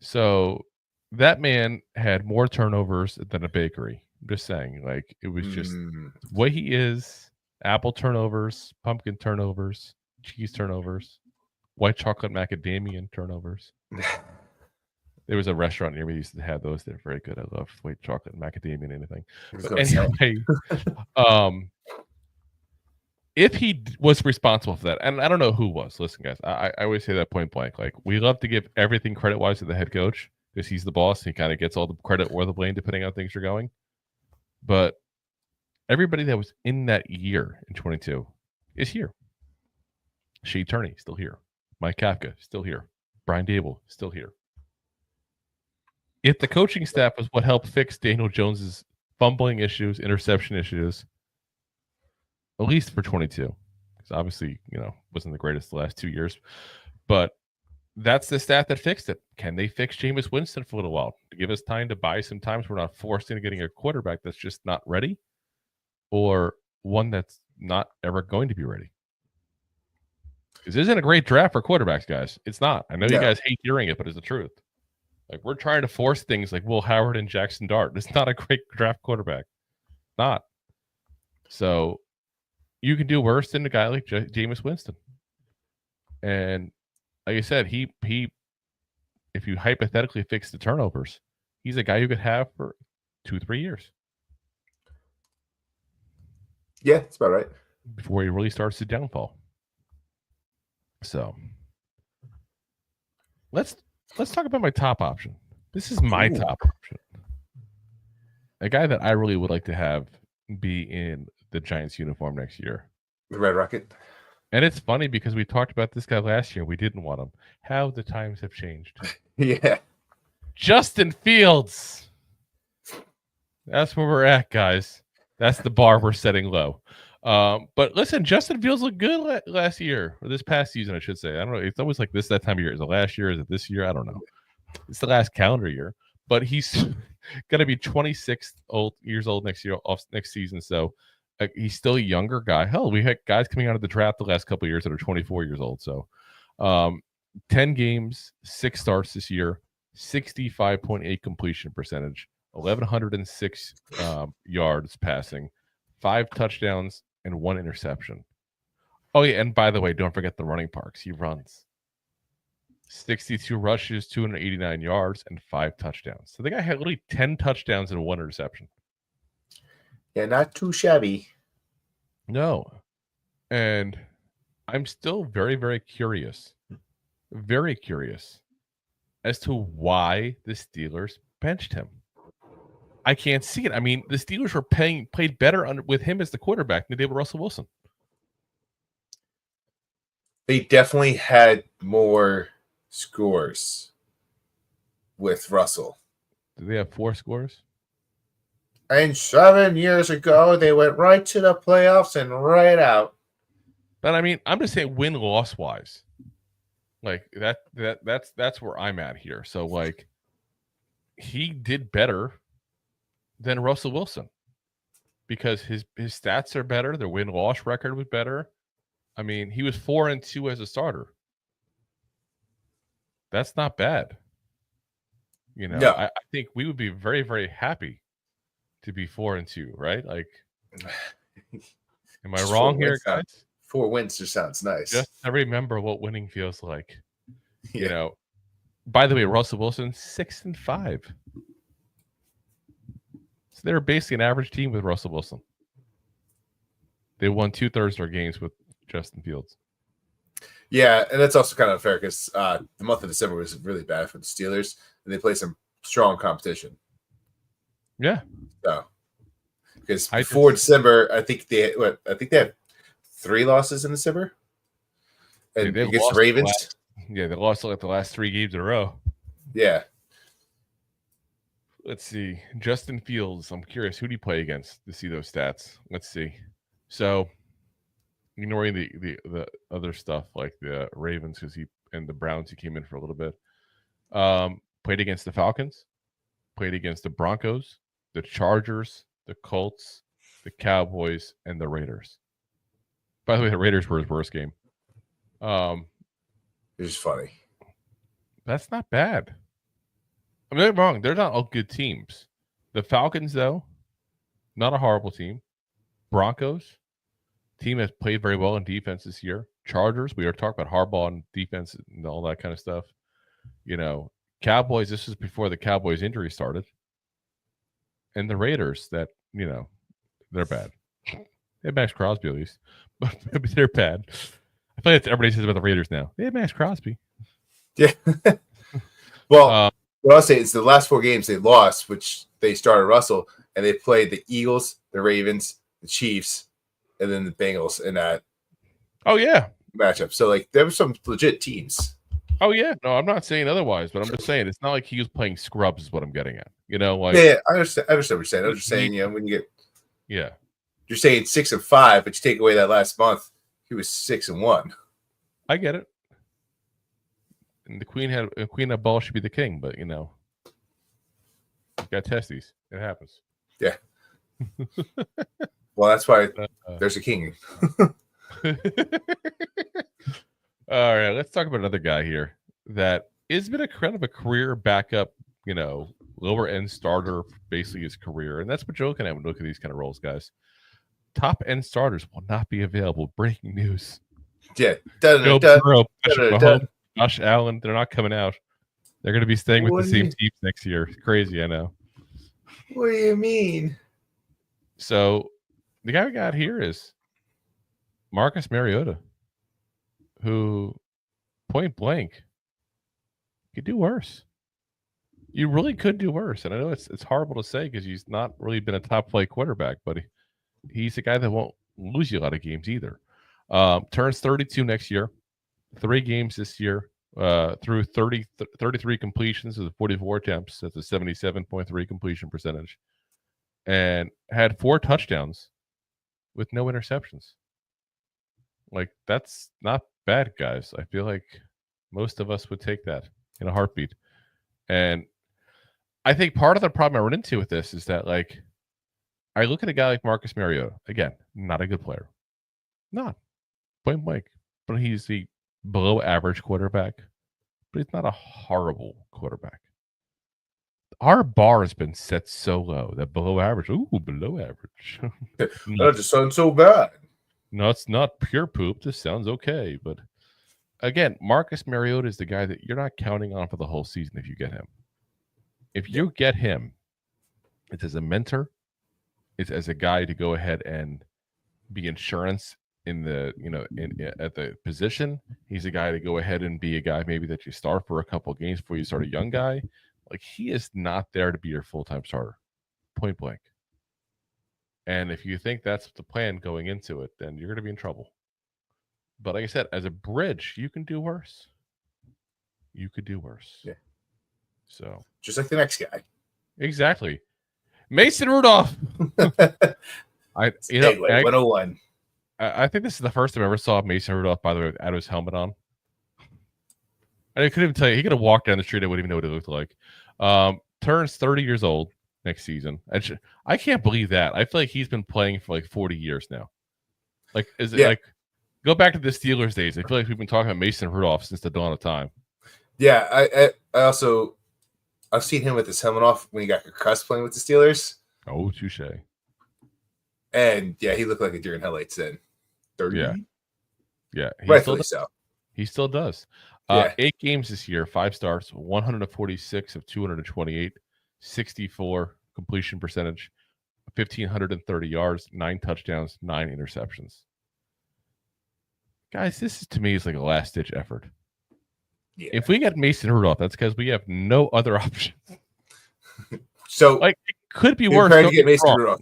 So that man had more turnovers than a bakery. I'm just saying, like, it was just what he is. Apple turnovers, pumpkin turnovers, cheese turnovers, white chocolate macadamia turnovers. There was a restaurant near me that used to have those. They're very good. I love white chocolate and macadamia and anything. But anyway, if he was responsible for that, and I don't know who was. Listen, guys, I always say that point blank. Like, we love to give everything credit-wise to the head coach because he's the boss. He kind of gets all the credit or the blame depending on how things are going. But everybody that was in that year in 22 is here. Shea Turney, still here. Mike Kafka, still here. Brian Dable, still here. If the coaching staff was what helped fix Daniel Jones's fumbling issues, interception issues, at least for 22, because obviously, wasn't the greatest the last 2 years, but that's the staff that fixed it. Can they fix Jameis Winston for a little while to give us time to buy some time so we're not forced into getting a quarterback that's just not ready or one that's not ever going to be ready? This isn't a great draft for quarterbacks, guys. It's not. I know you guys hate hearing it, but it's the truth. Like, we're trying to force things like Will Howard and Jackson Dart. It's not a great draft quarterback. Not. So you can do worse than a guy like Jameis Winston. And like I said, he if you hypothetically fix the turnovers, he's a guy you could have for 2-3 years. Yeah, that's about right. Before he really starts to downfall. So let's talk about my top option. This is my top option. A guy that I really would like to have be in the Giants uniform next year. The Red Rocket. And it's funny because we talked about this guy last year. We didn't want him. How the times have changed. Yeah. Justin Fields. That's where we're at, guys. That's the bar we're setting low. But listen, Justin Fields looked good last year, or this past season, I should say. I don't know. It's always like this that time of year. Is it last year? Is it this year? I don't know. It's the last calendar year. But he's going to be 26 years old next season. So he's still a younger guy. Hell, we had guys coming out of the draft the last couple of years that are 24 years old. So 10 games, 6 starts this year, 65.8 completion percentage, 1,106 yards passing, 5 touchdowns, and 1 interception. Oh, yeah, and by the way, don't forget the running parks. He runs 62 rushes, 289 yards, and 5 touchdowns. So the guy had literally 10 touchdowns and 1 interception. Yeah, not too shabby. No. And I'm still very, very curious as to why the Steelers benched him. I can't see it. I mean, the Steelers were played better with him as the quarterback than they did with Russell Wilson. They definitely had more scores with Russell. Did they have 4 scores? And 7 years ago, they went right to the playoffs and right out. But I mean, I'm just saying win-loss wise. Like that's where I'm at here. So like, he did better than Russell Wilson because his stats are better. Their win-loss record was better. I mean, he was 4-2 as a starter. That's not bad. No. I think we would be very, very happy to be 4-2, right? Like, am I wrong here, guys? 4 wins just sounds nice. Just to remember what winning feels like. Yeah. By the way, Russell Wilson, 6-5. So they're basically an average team with Russell Wilson. They won 2/3 of their games with Justin Fields. Yeah, and that's also kind of unfair because the month of December was really bad for the Steelers, and they played some strong competition. Yeah. So, because before December, I think they had 3 losses in December, and they against the Ravens. They lost like the last 3 games in a row. Yeah. Let's see. Justin Fields. I'm curious, who do you play against to see those stats? Let's see. So, ignoring the other stuff like the Ravens and the Browns, he came in for a little bit. Played against the Falcons. Played against the Broncos, the Chargers, the Colts, the Cowboys, and the Raiders. By the way, the Raiders were his worst game. It's funny. That's not bad. I mean, they're wrong. They're not all good teams. The Falcons, though, not a horrible team. Broncos, team has played very well in defense this year. Chargers, we are talking about Harbaugh and defense and all that kind of stuff. Cowboys, this was before the Cowboys injury started. And the Raiders, that, they're bad. They have Max Crosby at least, but they're bad. I feel like that's everybody says about the Raiders now. They have Max Crosby. Yeah. Well, what I'll say is the last 4 games they lost, which they started Russell, and they played the Eagles, the Ravens, the Chiefs, and then the Bengals in that matchup. So, there were some legit teams. Oh, yeah. No, I'm not saying otherwise, but I'm just saying it's not like he was playing scrubs is what I'm getting at. Yeah, I understand what you're saying. I'm just saying, when you get – yeah. You're saying 6-5, but you take away that last month, he was 6-1. I get it. And the queen of ball should be the king, but got testes. It happens. Yeah. Well, that's why there's a king. All right, let's talk about another guy here that has been a kind of a career backup, lower end starter basically his career, and that's what you're looking at when you look at these kind of roles, guys. Top end starters will not be available. Breaking news. Yeah. Joe Burrow, Mahomes, Josh Allen, they're not coming out. They're going to be staying with the same teams next year. It's crazy, I know. What do you mean? So the guy we got here is Marcus Mariota, who, point blank, could do worse. You really could do worse. And I know it's horrible to say because he's not really been a top flight quarterback, but he's a guy that won't lose you a lot of games either. Turns 32 next year. 3 games this year, through 33 completions with 44 attempts. That's a 77.3 completion percentage. And had 4 touchdowns with no interceptions. That's not bad, guys. I feel like most of us would take that in a heartbeat. And I think part of the problem I run into with this is that, I look at a guy like Marcus Mariota. Again, not a good player. Not. Point blank. But he's the below average quarterback, but he's not a horrible quarterback. Our bar has been set so low that below average. Below average. That just sounds so bad. No, it's not pure poop. This sounds okay. But again, Marcus Mariota is the guy that you're not counting on for the whole season if you get him. If you get him, it's as a mentor. It's as a guy to go ahead and be insurance in the at the position. He's a guy to go ahead and be a guy maybe that you start for a couple of games before you start a young guy. He is not there to be your full-time starter, point blank. And if you think that's the plan going into it, then you're going to be in trouble. But like I said, as a bridge, you can do worse. You could do worse. Yeah. So just like the next guy. Exactly. Mason Rudolph. 101. I think this is the first time I ever saw Mason Rudolph, by the way, without his helmet on. I couldn't even tell you. He could have walked down the street. I wouldn't even know what it looked like. Turns 30 years old next season. I can't believe that. I feel like he's been playing for 40 years now. Go back to the Steelers days. I feel like we've been talking about Mason Rudolph since the dawn of time. Yeah, I've seen him with his helmet off when he got concussed playing with the Steelers. Oh, touche. And yeah, he looked like a deer in headlights then. 30. Yeah. Rightfully so. He still does. 8 games this year, 5 starts, 146 of 228, 64 completion percentage, 1,530 yards, 9 touchdowns, 9 interceptions. Guys, this is, to me, is like a last-ditch effort. Yeah. If we get Mason Rudolph, that's because we have no other options. So, like, it could be worse. Trying to get Mason Rudolph.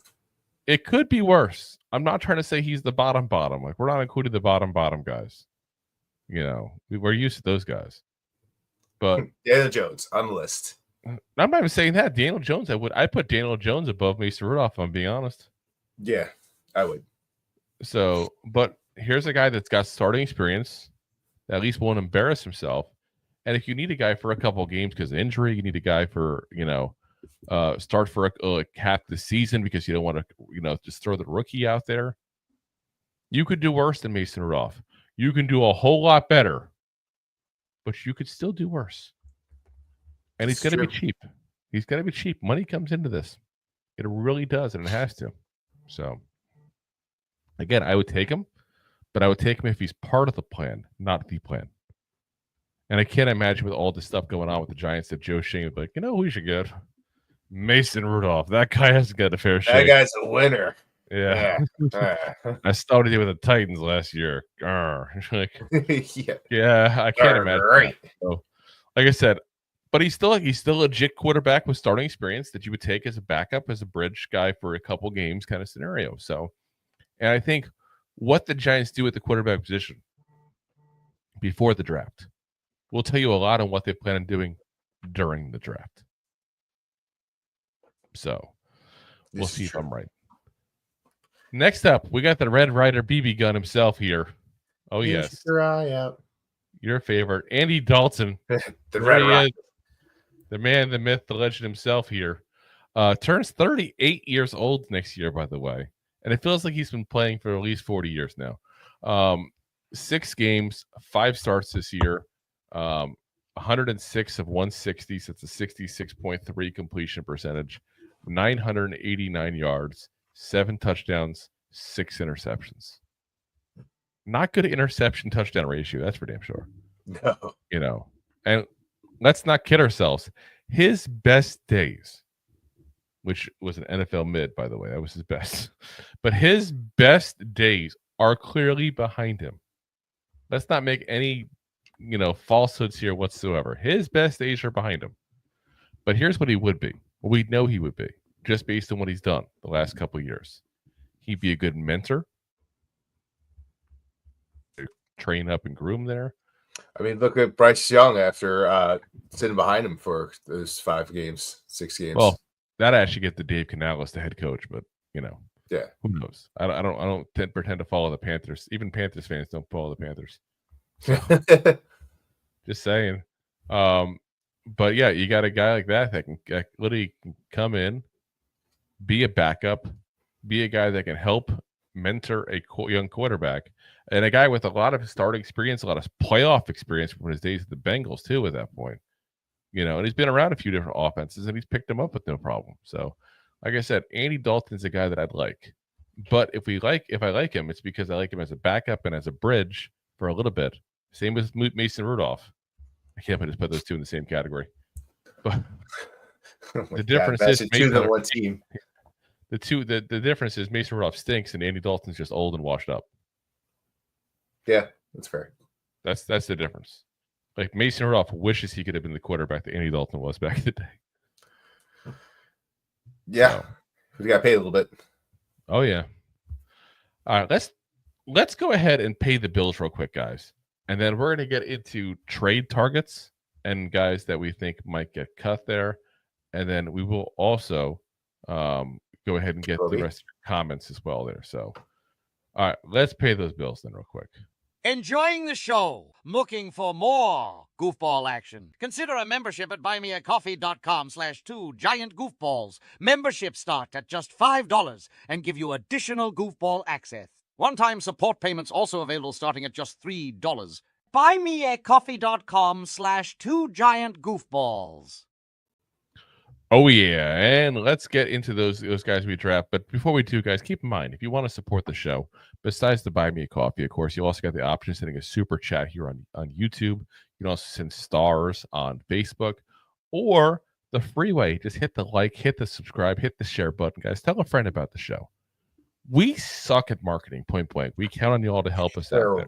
It could be worse. I'm not trying to say he's the bottom. Like, we're not including the bottom guys. You know, we're used to those guys. But Daniel Jones on the list. I'm not even saying that. Daniel Jones, I'd put Daniel Jones above Mason Rudolph, if I'm being honest. Yeah, I would. So, but here's a guy that's got starting experience, that at least won't embarrass himself. And if you need a guy for a couple of games because of injury, you need a guy for, start for half the season because you don't want to, just throw the rookie out there. You could do worse than Mason Rudolph. You can do a whole lot better, but you could still do worse. And he's going to be cheap. He's going to be cheap. Money comes into this. It really does, and it has to. So, again, I would take him, but I would take him if he's part of the plan, not the plan. And I can't imagine with all this stuff going on with the Giants that Joe Schoen would be like, who we should get? Mason Rudolph. That guy hasn't got a fair shake. That guy's a winner. Yeah. I started it with the Titans last year. Like, yeah, I can't imagine. Right. So, like I said, but he's still a legit quarterback with starting experience that you would take as a backup, as a bridge guy for a couple games kind of scenario. So, and I think what the Giants do at the quarterback position before the draft will tell you a lot on what they plan on doing during the draft. So, we'll see if I'm right. Next up, we got the Red Ryder BB gun himself here. Oh, yes. Your favorite, Andy Dalton. The Red Ryder. The man, the myth, the legend himself here. Turns 38 years old next year, by the way. And it feels like he's been playing for at least 40 years now. 6 games, 5 starts this year. 106 of 160, so it's a 66.3 completion percentage. 989 yards, 7 touchdowns, 6 interceptions. Not good interception touchdown ratio, that's for damn sure. No. And let's not kid ourselves. His best days, which was an NFL mid, by the way, that was his best. But his best days are clearly behind him. Let's not make any, falsehoods here whatsoever. His best days are behind him. But here's what he would be. What we know he would be, just based on what he's done the last couple of years. He'd be a good mentor. Train up and groom there. I mean, look at Bryce Young after sitting behind him for those 6 games. Well, that actually gets the Dave Canales, the head coach, but yeah, who knows? I don't pretend to follow the Panthers. Even Panthers fans don't follow the Panthers. So, just saying. But yeah, you got a guy like that can literally come in, be a backup, be a guy that can help mentor a young quarterback. And a guy with a lot of starting experience, a lot of playoff experience from his days at the Bengals, too, at that point. And he's been around a few different offenses, and he's picked them up with no problem. So, like I said, Andy Dalton's a guy that I'd like. But if I like him, it's because I like him as a backup and as a bridge for a little bit. Same with Mason Rudolph. I can't just put those two in the same category. But the difference is the difference is Mason Rudolph stinks and Andy Dalton's just old and washed up. Yeah, that's fair. That's the difference. Like Mason Rudolph wishes he could have been the quarterback that Andy Dalton was back in the day. Yeah, we got paid a little bit. Oh yeah. All right, let's go ahead and pay the bills real quick, guys, and then we're going to get into trade targets and guys that we think might get cut there, and then we will also go ahead and get the rest of your comments as well there. So, all right, let's pay those bills then real quick. Enjoying the show? Looking for more goofball action? Consider a membership at buymeacoffee.com/2giantgoofballs. Memberships start at just $5 and give you additional goofball access. One-time support payments also available starting at just $3. buymeacoffee.com/2giantgoofballs. Oh, yeah, and let's get into those guys we draft. But before we do, guys, keep in mind, if you want to support the show, besides the Buy Me a Coffee, of course, you also got the option of sending a super chat here on YouTube. You can also send stars on Facebook or the freeway. Just hit the like, hit the subscribe, hit the share button, guys. Tell a friend about the show. We suck at marketing, point blank. We count on you all to help us out there.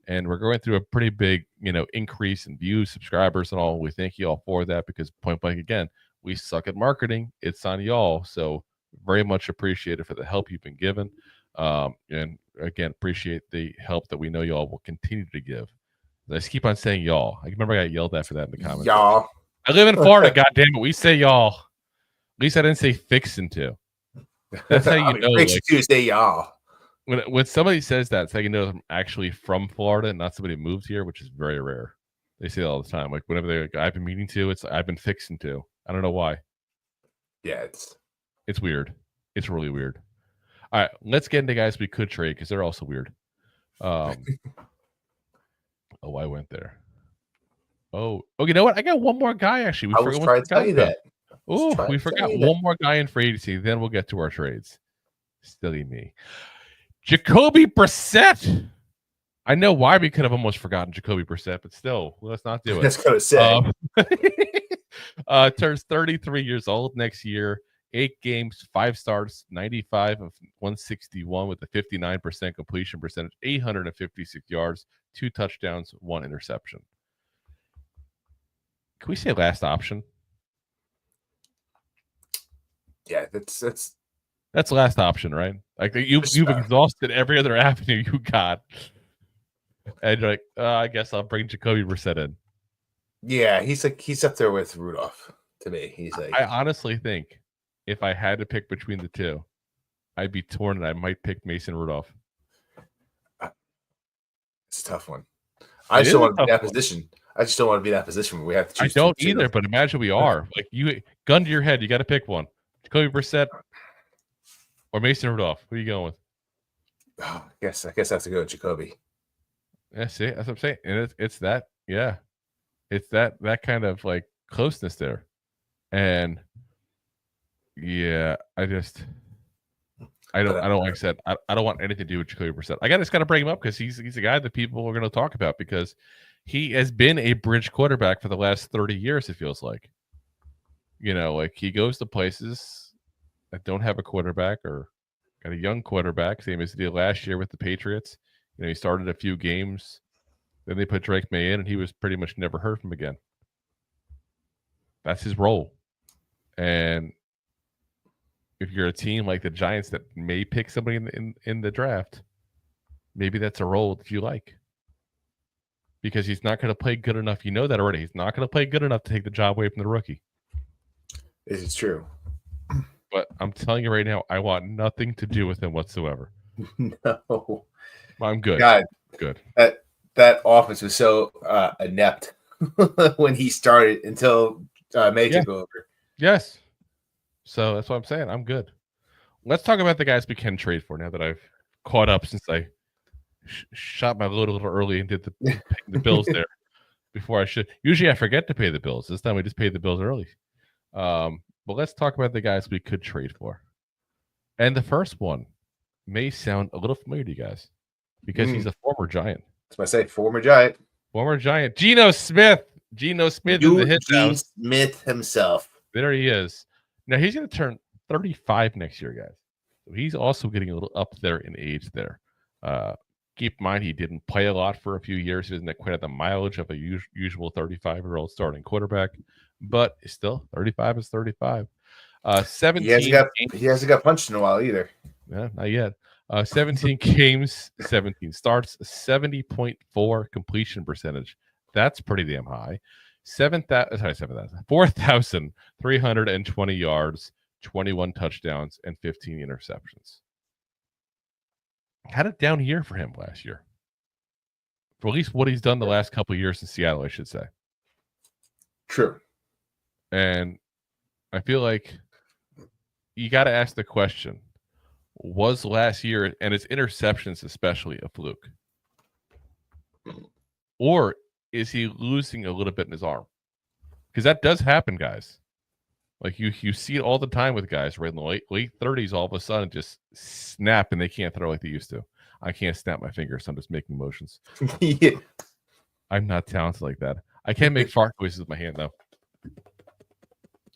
And we're going through a pretty big, increase in views, subscribers, and all. We thank you all for that because, point blank, again, we suck at marketing. It's on y'all. So very much appreciated for the help you've been given. And again, appreciate the help that we know y'all will continue to give. I just keep on saying y'all. I remember I got yelled at for that in the comments. Y'all. I live in Florida, goddammit. We say y'all. At least I didn't say fixin' to. That's how you know. Fixin' to say y'all. When somebody says that, it's how you know I'm actually from Florida and not somebody who moved here, which is very rare. They say it all the time. Like whenever they're like, I've been meaning to, it's I've been fixing to. I don't know why. Yeah, it's weird. It's really weird. All right, let's get into guys we could trade because they're also weird. I went there. Oh, you know what? I got one more guy actually. I was trying to tell you that. Oh, we forgot one more guy in free agency. Then we'll get to our trades. Silly me. Jacoby Brissett. I know why we could have almost forgotten Jacoby Brissett, but still, let's not do it. That's going to say. Turns 33 years old next year. 8 games, 5 starts, 95 of 161 with a 59% completion percentage, 856 yards, 2 touchdowns, 1 interception. Can we say last option? Yeah, that's last option, right? Like you've exhausted every other avenue you got, and you're like, I guess I'll bring Jacoby Brissett in. Yeah, he's up there with Rudolph to me. He's like, I honestly think if I had to pick between the two, I'd be torn, and I might pick Mason Rudolph. It's a tough one. I just don't want to be in that position. I just don't want to be in that position where we have to choose. I don't either, but imagine we are. Like you, gun to your head, you got to pick one. Jacoby Brissett or Mason Rudolph. Who are you going with? Oh, I guess I have to go with Jacoby. Yeah, see, that's what I'm saying. And it's that, yeah. It's that kind of like closeness there. And yeah, I don't like I said, I don't want anything to do with Jacoby Brissett. I just gotta bring him up because he's a guy that people are gonna talk about because he has been a bridge quarterback for the last 30 years, it feels like. Like he goes to places that don't have a quarterback or got a young quarterback, same as he did last year with the Patriots. He started a few games, then they put Drake May in, and he was pretty much never heard from again. That's his role. And if you're a team like the Giants that may pick somebody in the draft, maybe that's a role that you like. Because he's not going to play good enough. You know that already. He's not going to play good enough to take the job away from the rookie. This is true. But I'm telling you right now, I want nothing to do with him whatsoever. No. I'm good. God, good. That offense was so inept when he started until May took over. Yes. So that's what I'm saying. I'm good. Let's talk about the guys we can trade for now that I've caught up since I shot my load a little early and did the bills there before I should. Usually I forget to pay the bills. This time we just paid the bills early. But let's talk about the guys we could trade for. And the first one may sound a little familiar to you guys because he's a former Giant. That's what I say, former Giant. Former Giant. Geno Smith. Geno Smith in the hit down. Smith himself. There he is. Now he's going to turn 35 next year, guys. So he's also getting a little up there in age there. Keep in mind, he didn't play a lot for a few years. He doesn't quite have the mileage of a usual 35-year-old starting quarterback, but still 35 is 35. 17. He hasn't got punched in a while either. Yeah, not yet. 17 games, 17 starts, 70.4 completion percentage. That's pretty damn high. 4,320 yards, 21 touchdowns, and 15 interceptions. Had a down year for him last year. For at least what he's done the last couple of years in Seattle, I should say. True. And I feel like you got to ask the question, was last year and his interceptions especially a fluke? Or is he losing a little bit in his arm? Because that does happen, guys. Like you see it all the time with guys right in the late 30s, all of a sudden just snap and they can't throw like they used to. I can't snap my fingers, so I'm just making motions. Yeah. I'm not talented like that. I can't make fart noises with my hand, though.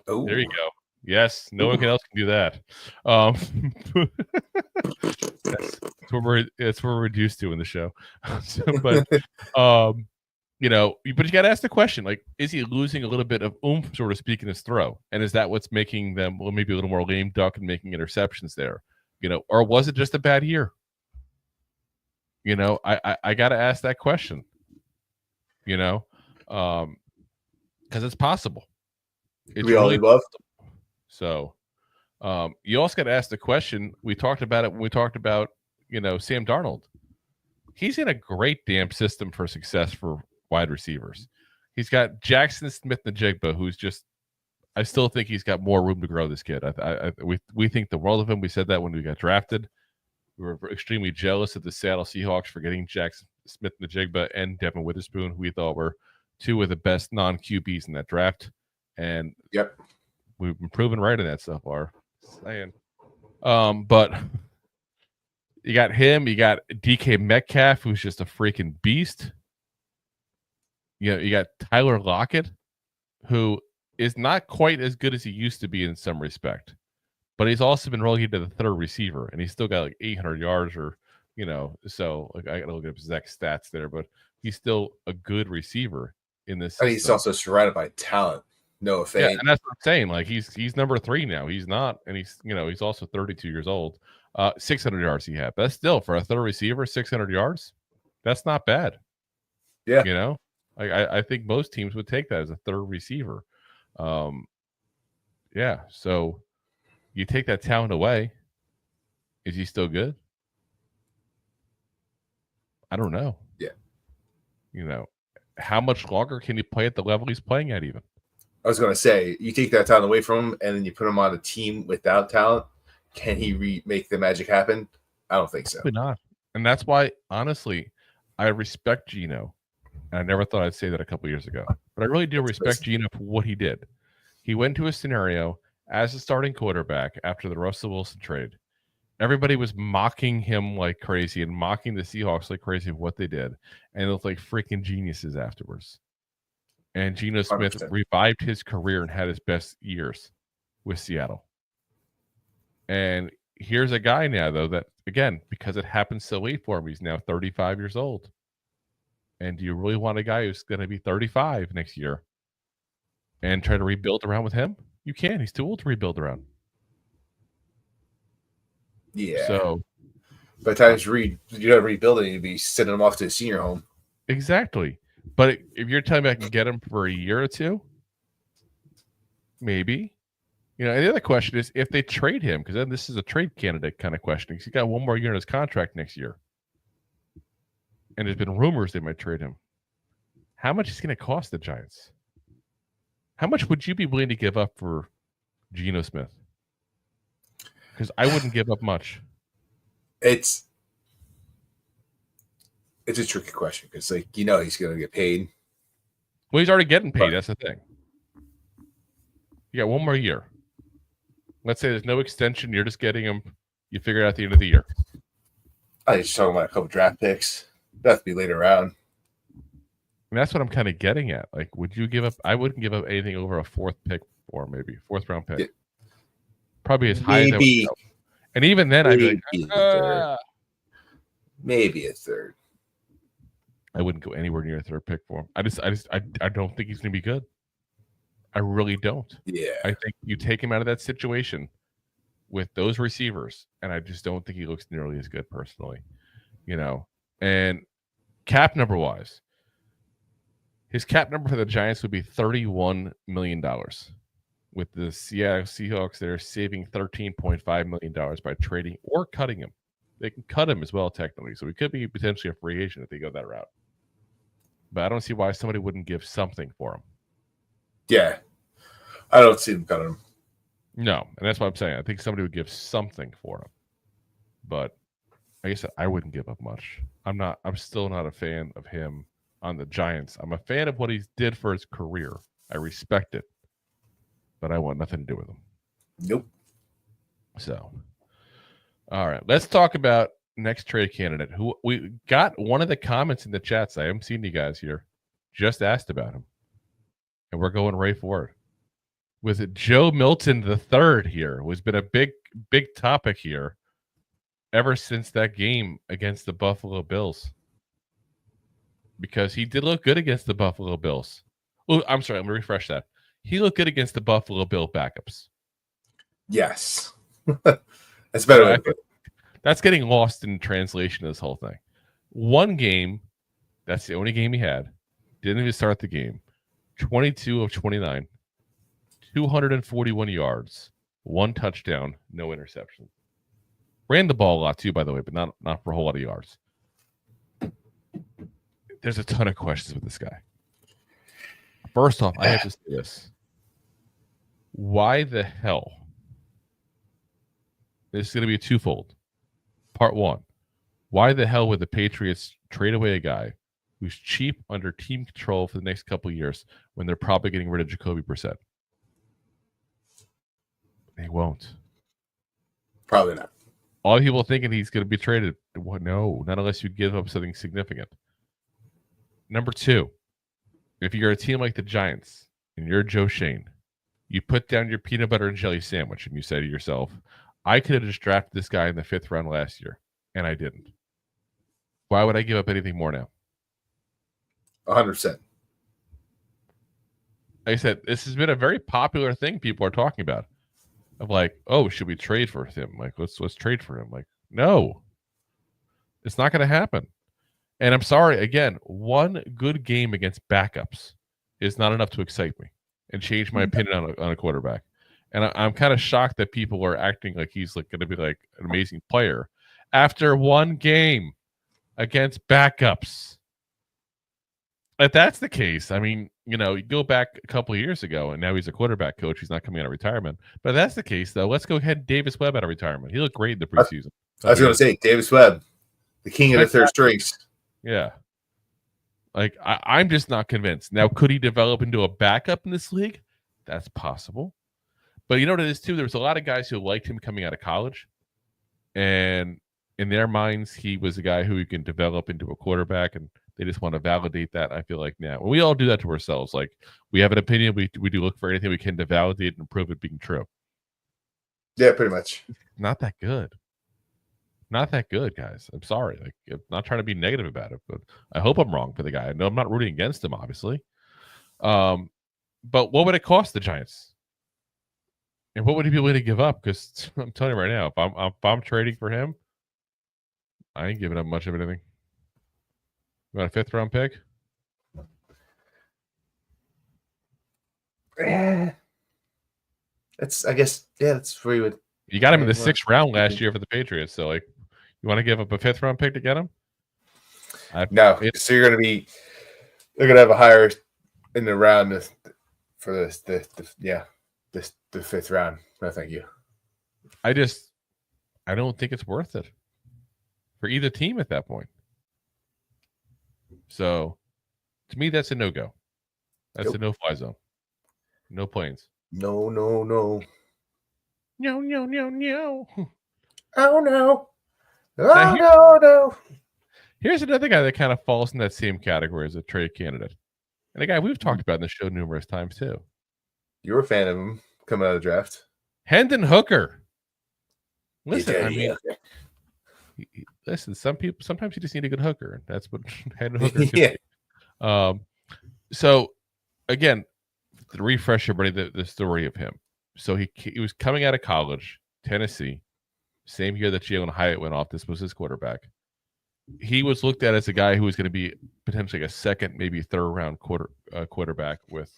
Oh, there you go. Yes, no one else can do that. That's what we're reduced to in the show. But you got to ask the question, like, is he losing a little bit of oomph, so to speak, in his throw? And is that what's making them maybe a little more lame duck and making interceptions there? Or was it just a bad year? I got to ask that question. Because it's possible. It's really possible. So, you also got to ask the question. We talked about it when we talked about Sam Darnold. He's in a great damn system for success for wide receivers. He's got Jackson Smith-Njigba, who's just, I still think he's got more room to grow, this kid. We think the world of him. We said that when we got drafted. We were extremely jealous of the Seattle Seahawks for getting Jackson Smith-Njigba and Devin Witherspoon, who we thought were two of the best non-QBs in that draft. And yep, we've been proven right in that so far. But you got him. You got DK Metcalf, who's just a freaking beast. You got Tyler Lockett, who is not quite as good as he used to be in some respect, but he's also been relegated to the third receiver, and he's still got like 800 yards so like I got to look at his exact stats there, but he's still a good receiver in this system. And he's also surrounded by talent. No offense. Yeah, and that's what I'm saying. Like he's number 3 now. He's not, and he's also 32 years old. 600 yards he had. But still, for a third receiver, 600 yards, that's not bad. Yeah. I think most teams would take that as a third receiver. Yeah. So you take that talent away. Is he still good? I don't know. Yeah. How much longer can he play at the level he's playing at even? I was going to say, you take that talent away from him and then you put him on a team without talent. Can he make the magic happen? I don't think so. Probably not. And that's why, honestly, I respect Geno. And I never thought I'd say that a couple years ago. But I really do respect Geno for what he did. He went to a scenario as a starting quarterback after the Russell Wilson trade. Everybody was mocking him like crazy and mocking the Seahawks like crazy of what they did. And it looked like freaking geniuses afterwards. And Geno Smith 100%. Revived his career and had his best years with Seattle. And here's a guy now, though, that, again, because it happened so late for him, he's now 35 years old. And do you really want a guy who's going to be 35 next year and try to rebuild around with him? You can't. He's too old to rebuild around. Yeah. So by the time you're rebuilding, you'd be sending him off to a senior home. Exactly. But if you're telling me I can get him for a year or two, maybe. And the other question is if they trade him, because then this is a trade candidate kind of question. He's got one more year in his contract next year. And there's been rumors they might trade him. How much is it going to cost the Giants? How much would you be willing to give up for Geno Smith? Because I wouldn't give up much. It's a tricky question because, he's going to get paid. Well, he's already getting paid. That's the thing. You got one more year. Let's say there's no extension. You're just getting him. You figure it out at the end of the year. I was just talking about a couple draft picks. That to be later on. And that's what I'm kind of getting at. Like, would you give up? I wouldn't give up anything over a 4th pick or maybe 4th round pick. Yeah. Probably as high as I would go. And even then, I'd be like, maybe a 3rd. I wouldn't go anywhere near a 3rd pick for him. I don't think he's going to be good. I really don't. Yeah. I think you take him out of that situation with those receivers, and I just don't think he looks nearly as good personally. And cap number wise, his cap number for the Giants would be $31 million. With the Seattle Seahawks, they're saving $13.5 million by trading or cutting him. They can cut him as well, technically. So he could be potentially a free agent if they go that route. But I don't see why somebody wouldn't give something for him. Yeah. I don't see them cutting him. No, and that's what I'm saying. I think somebody would give something for him. But like I said, I wouldn't give up much. I'm still not a fan of him on the Giants. I'm a fan of what he did for his career. I respect it. But I want nothing to do with him. Nope. So, all right. Let's talk about next trade candidate. Who we got one of the comments in the chats. I haven't seen you guys here. Just asked about him. And we're going right for it. with Joe Milton III here, who's been a big topic here ever since that game against the Buffalo Bills. Because he did look good against the Buffalo Bills. Oh, I'm sorry, I'm going to refresh that. He looked good against the Buffalo Bill backups. Yes. That's better. That's getting lost in translation of this whole thing. One game, that's the only game he had. Didn't even start the game. 22 of 29. 241 yards. 1 touchdown. No interception. Ran the ball a lot too, by the way, but not for a whole lot of yards. There's a ton of questions with this guy. First off, I have to say this. Why the hell? This is going to be twofold. Part one, why the hell would the Patriots trade away a guy who's cheap under team control for the next couple of years when they're probably getting rid of Jacoby Brissett? They won't. Probably not. All people thinking he's going to be traded. Well, no, not unless you give up something significant. Number two, if you're a team like the Giants and you're Joe Schoen, you put down your peanut butter and jelly sandwich and you say to yourself, I could have just drafted this guy in the 5th round last year, and I didn't. Why would I give up anything more now? 100%. Like I said, this has been a very popular thing people are talking about. Of like, oh, should we trade for him? Like, let's trade for him. Like, no. It's not going to happen. And I'm sorry, again, one good game against backups is not enough to excite me and change my opinion on a quarterback. And I'm kind of shocked that people are acting like he's like going to be like an amazing player after one game against backups. If that's the case, I mean, you go back a couple of years ago, and now he's a quarterback coach. He's not coming out of retirement. But if that's the case, though, let's go ahead and Davis Webb out of retirement. He looked great in the preseason. I was going to say, Davis Webb, the king of the third strings. Yeah. Like, I'm just not convinced. Now, could he develop into a backup in this league? That's possible. But you know what it is, too? There was a lot of guys who liked him coming out of college. And in their minds, he was a guy who you can develop into a quarterback, and they just want to validate that. I feel like now. And we all do that to ourselves. Like, we have an opinion. We do look for anything we can to validate and prove it being true. Yeah, pretty much. Not that good. Not that good, guys. I'm sorry. Like, I'm not trying to be negative about it, but I hope I'm wrong for the guy. I know I'm not rooting against him, obviously. But what would it cost the Giants? And what would he be willing to give up? Because I'm telling you right now, if I'm trading for him, I ain't giving up much of anything. You want a 5th round pick? That's, I guess, yeah, that's where you would. You got him in the 6th round last year for the Patriots. So, like, you want to give up a 5th round pick to get him? No. So you're going to be, they're going to have a higher in the round for the 5th round. No, thank you. I don't think it's worth it for either team at that point. So, to me, that's a no-go. That's a no-fly zone. No planes. No. No. Oh, no. No. Here's another guy that kind of falls in that same category as a trade candidate. And a guy we've talked about in the show numerous times, too. You were a fan of him coming out of the draft. Hendon Hooker. Listen, Yeah. Listen, sometimes you just need a good hooker, and that's what Hendon Hooker could be. So, again, to refresh everybody the story of him. So he was coming out of college, Tennessee, same year that Jalen Hyatt went off. This was his quarterback. He was looked at as a guy who was going to be potentially a 2nd, maybe 3rd round quarterback with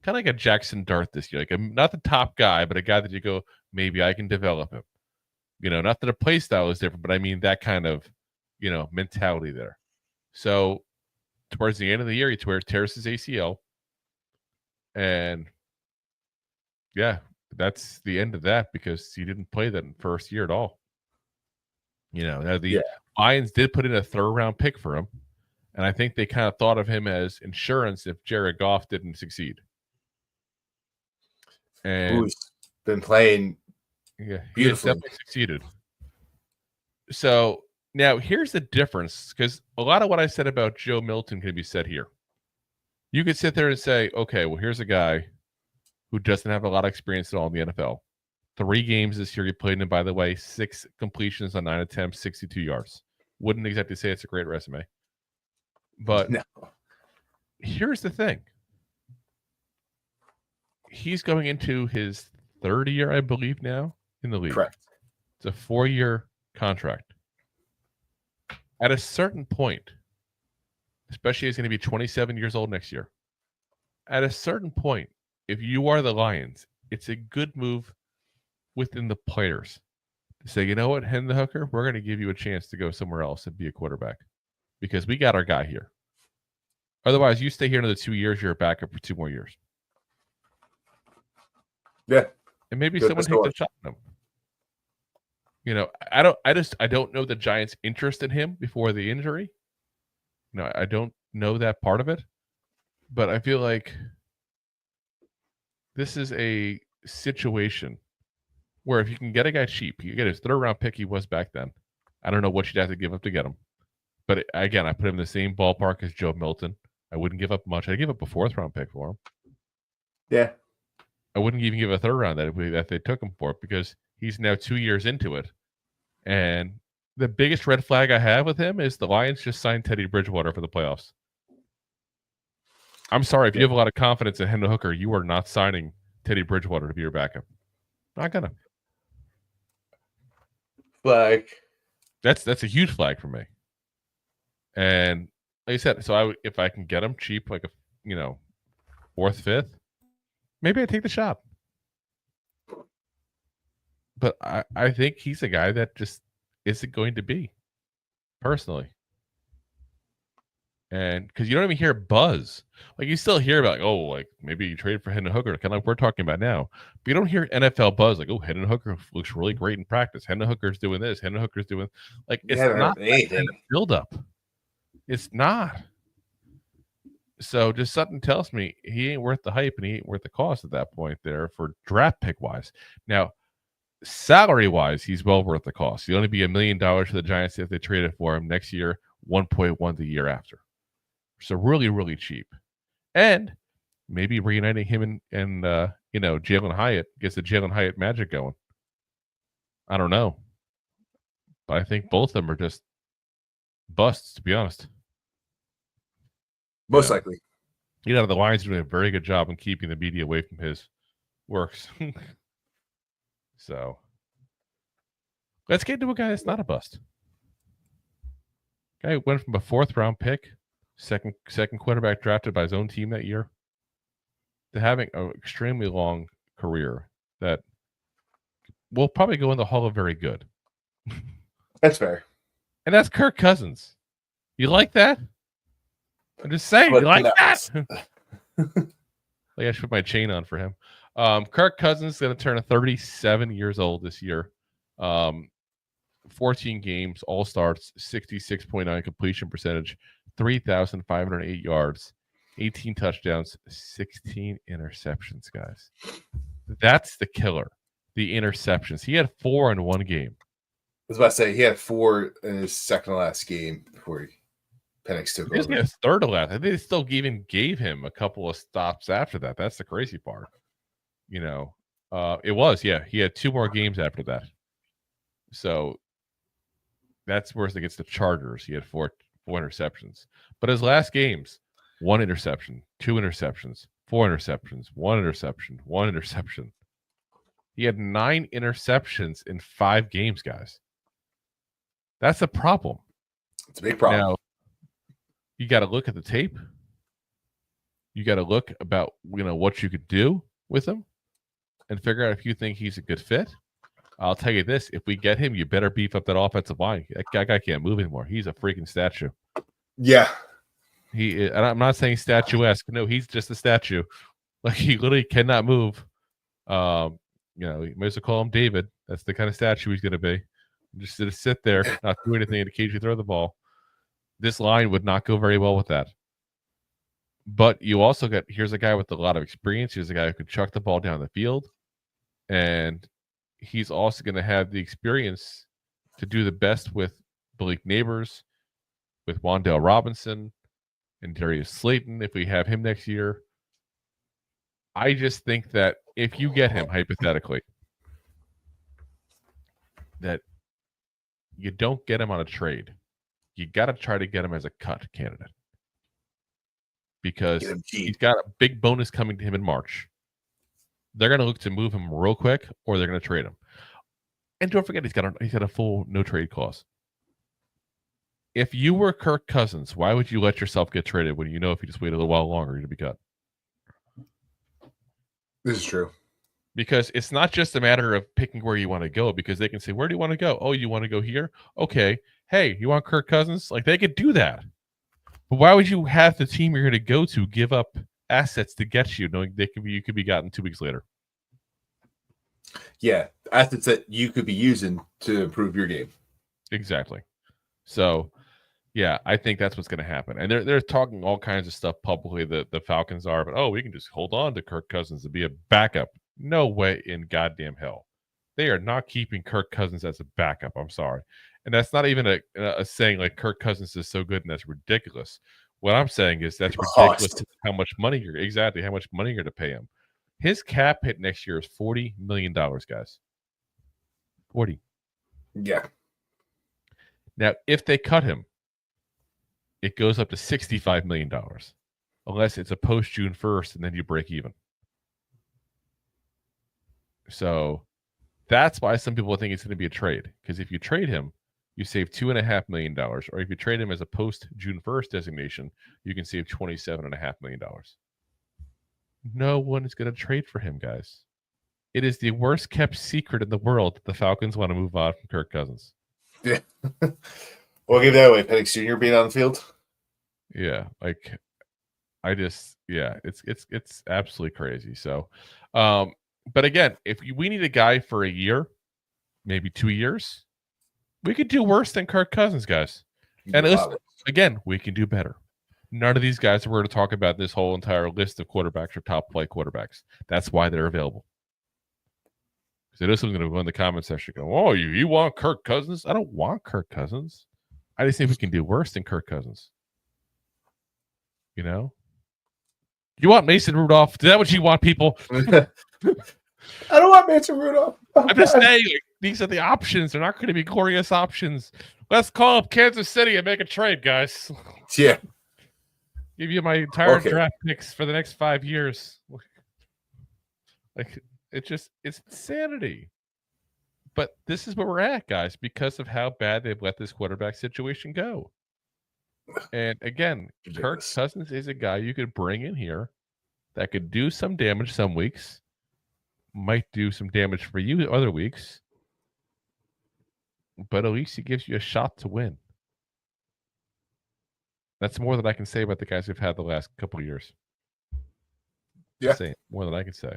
kind of like a Jackson Dart this year. Like not the top guy, but a guy that you go, maybe I can develop him. Not that the play style is different, but I mean that kind of, mentality there. So towards the end of the year, he tears his ACL. And yeah, that's the end of that because he didn't play that in first year at all. The Lions did put in a 3rd round pick for him. And I think they kind of thought of him as insurance if Jared Goff didn't succeed. And who's been playing he has definitely succeeded. So now here's the difference, because a lot of what I said about Joe Milton can be said here. You could sit there and say, okay, well, here's a guy who doesn't have a lot of experience at all in the NFL. 3 games this year he played in, by the way, 6 completions on 9 attempts, 62 yards. Wouldn't exactly say it's a great resume. But no. Here's the thing. He's going into his 3rd year, I believe, now in the league. Correct. It's a 4-year contract. At a certain point, especially he's going to be 27 years old next year. At a certain point, if you are the Lions, it's a good move within the players to say, you know what, Hendon Hooker, we're going to give you a chance to go somewhere else and be a quarterback because we got our guy here. Otherwise, you stay here another 2 years, you're a backup for 2 more years. Yeah. And maybe someone takes a shot at him. You know, I don't know the Giants' interest in him before the injury. No, I don't know that part of it. But I feel like this is a situation where if you can get a guy cheap, you get his 3rd round pick he was back then. I don't know what you'd have to give up to get him. But again, I put him in the same ballpark as Joe Milton. I wouldn't give up much. I'd give up a 4th round pick for him. Yeah. I wouldn't even give a 3rd round that they took him for because he's now 2 years into it. And the biggest red flag I have with him is the Lions just signed Teddy Bridgewater for the playoffs. I'm sorry. If you have a lot of confidence in Hendon Hooker, you are not signing Teddy Bridgewater to be your backup. Not gonna. Flag. That's a huge flag for me. And like I said, so if I can get him cheap, like a 4th, 5th, maybe I take the shot. But I think he's a guy that just isn't going to be, personally. And because you don't even hear buzz. Like you still hear about, maybe you traded for Hendon Hooker, kind of like we're talking about now. But you don't hear NFL buzz like, oh, Hendon Hooker looks really great in practice. Hendon Hooker's doing this. Hendon Hooker's doing it's not that kind of build up. It's not. So just something tells me he ain't worth the hype and he ain't worth the cost at that point there for draft pick wise. Now, salary wise, he's well worth the cost. He'll only be $1 million for the Giants if they traded for him next year, 1.1 the year after. So really, really cheap. And maybe reuniting him and Jalen Hyatt gets the Jalen Hyatt magic going. I don't know. But I think both of them are just busts, to be honest. Most likely. The Lions are doing a very good job in keeping the media away from his works. So let's get into a guy that's not a bust. Guy went from a 4th round pick, second quarterback drafted by his own team that year, to having an extremely long career that will probably go in the Hall of Very Good. That's fair. And that's Kirk Cousins. You like that? I'm just saying, you like that? Like I should put my chain on for him. Kirk Cousins is going to turn 37 years old this year. 14 games, all starts, 66.9 completion percentage, 3,508 yards, 18 touchdowns, 16 interceptions, guys. That's the killer. The interceptions. He had 4 in one game. I was about to say he had 4 in his second to last game before Penix took over. His third to last. I think they still even gave him a couple of stops after that. That's the crazy part. It was, yeah. He had 2 more games after that. So that's where it gets the Chargers. He had 4 interceptions. But his last games, 1 interception, 2 interceptions, 4 interceptions, 1 interception, 1 interception. He had 9 interceptions in 5 games, guys. That's a problem. It's a big problem. Now, you got to look at the tape. You got to look about, what you could do with him and figure out if you think he's a good fit. I'll tell you this. If we get him, you better beef up that offensive line. That guy can't move anymore. He's a freaking statue. Yeah. And I'm not saying statuesque. No, he's just a statue. Like, he literally cannot move. You might as well call him David. That's the kind of statue he's going to be. Just to sit there, not do anything, and occasionally throw the ball. This line would not go very well with that. But you also here's a guy with a lot of experience. Here's a guy who could chuck the ball down the field. And he's also going to have the experience to do the best with Malik Nabers, with Wan'Dale Robinson, and Darius Slayton if we have him next year. I just think that if you get him, hypothetically, that you don't get him on a trade. You got to try to get him as a cut candidate because he's got a big bonus coming to him in March. They're going to look to move him real quick, or they're going to trade him. And don't forget, he's got a full no trade clause. If you were Kirk Cousins, why would you let yourself get traded when you know if you just wait a little while longer, you're going to be cut? This is true. Because it's not just a matter of picking where you want to go, because they can say, where do you want to go? Oh, you want to go here? Okay. Hey, you want Kirk Cousins? Like, they could do that. But why would you have the team you're going to go to give up assets to get you, knowing you could be gotten 2 weeks later? Yeah, assets that you could be using to improve your game. Exactly. So, yeah, I think that's what's going to happen. And they're talking all kinds of stuff publicly that the Falcons are, but, we can just hold on to Kirk Cousins to be a backup. No way in goddamn hell. They are not keeping Kirk Cousins as a backup. I'm sorry. And that's not even a saying like Kirk Cousins is so good and that's ridiculous. What I'm saying is that's ridiculous how much money you're going to pay him. His cap hit next year is $40 million, guys. 40. Yeah. Now, if they cut him, it goes up to $65 million, unless it's a post June 1st and then you break even. So that's why some people think it's going to be a trade. Because if you trade him, you save $2.5 million. Or if you trade him as a post June 1st designation, you can save $27.5 million. No one is going to trade for him, guys. It is the worst kept secret in the world that the Falcons want to move on from Kirk Cousins. Yeah. We'll give that away. Penix Jr. being on the field. Yeah. It's absolutely crazy. So, but again, if we need a guy for a year, maybe 2 years, we could do worse than Kirk Cousins, guys. And listen, again, we can do better. None of these guys that we're going to talk about this whole entire list of quarterbacks are top flight quarterbacks. That's why they're available. Because I know someone's going to go in the comment section and go, oh, you want Kirk Cousins? I don't want Kirk Cousins. I just think we can do worse than Kirk Cousins. You know? You want Mason Rudolph? Is that what you want, people? I don't want Mason Rudolph. I'm just saying, these are the options. They're not going to be glorious options. Let's call up Kansas City and make a trade, guys. Yeah. Give you my entire draft picks for the next 5 years. It's insanity. But this is where we're at, guys, because of how bad they've let this quarterback situation go. And again, Kirk Cousins is a guy you could bring in here that could do some damage some weeks, might do some damage for you other weeks, but at least he gives you a shot to win. That's more than I can say about the guys we've had the last couple of years. Yeah. More than I can say.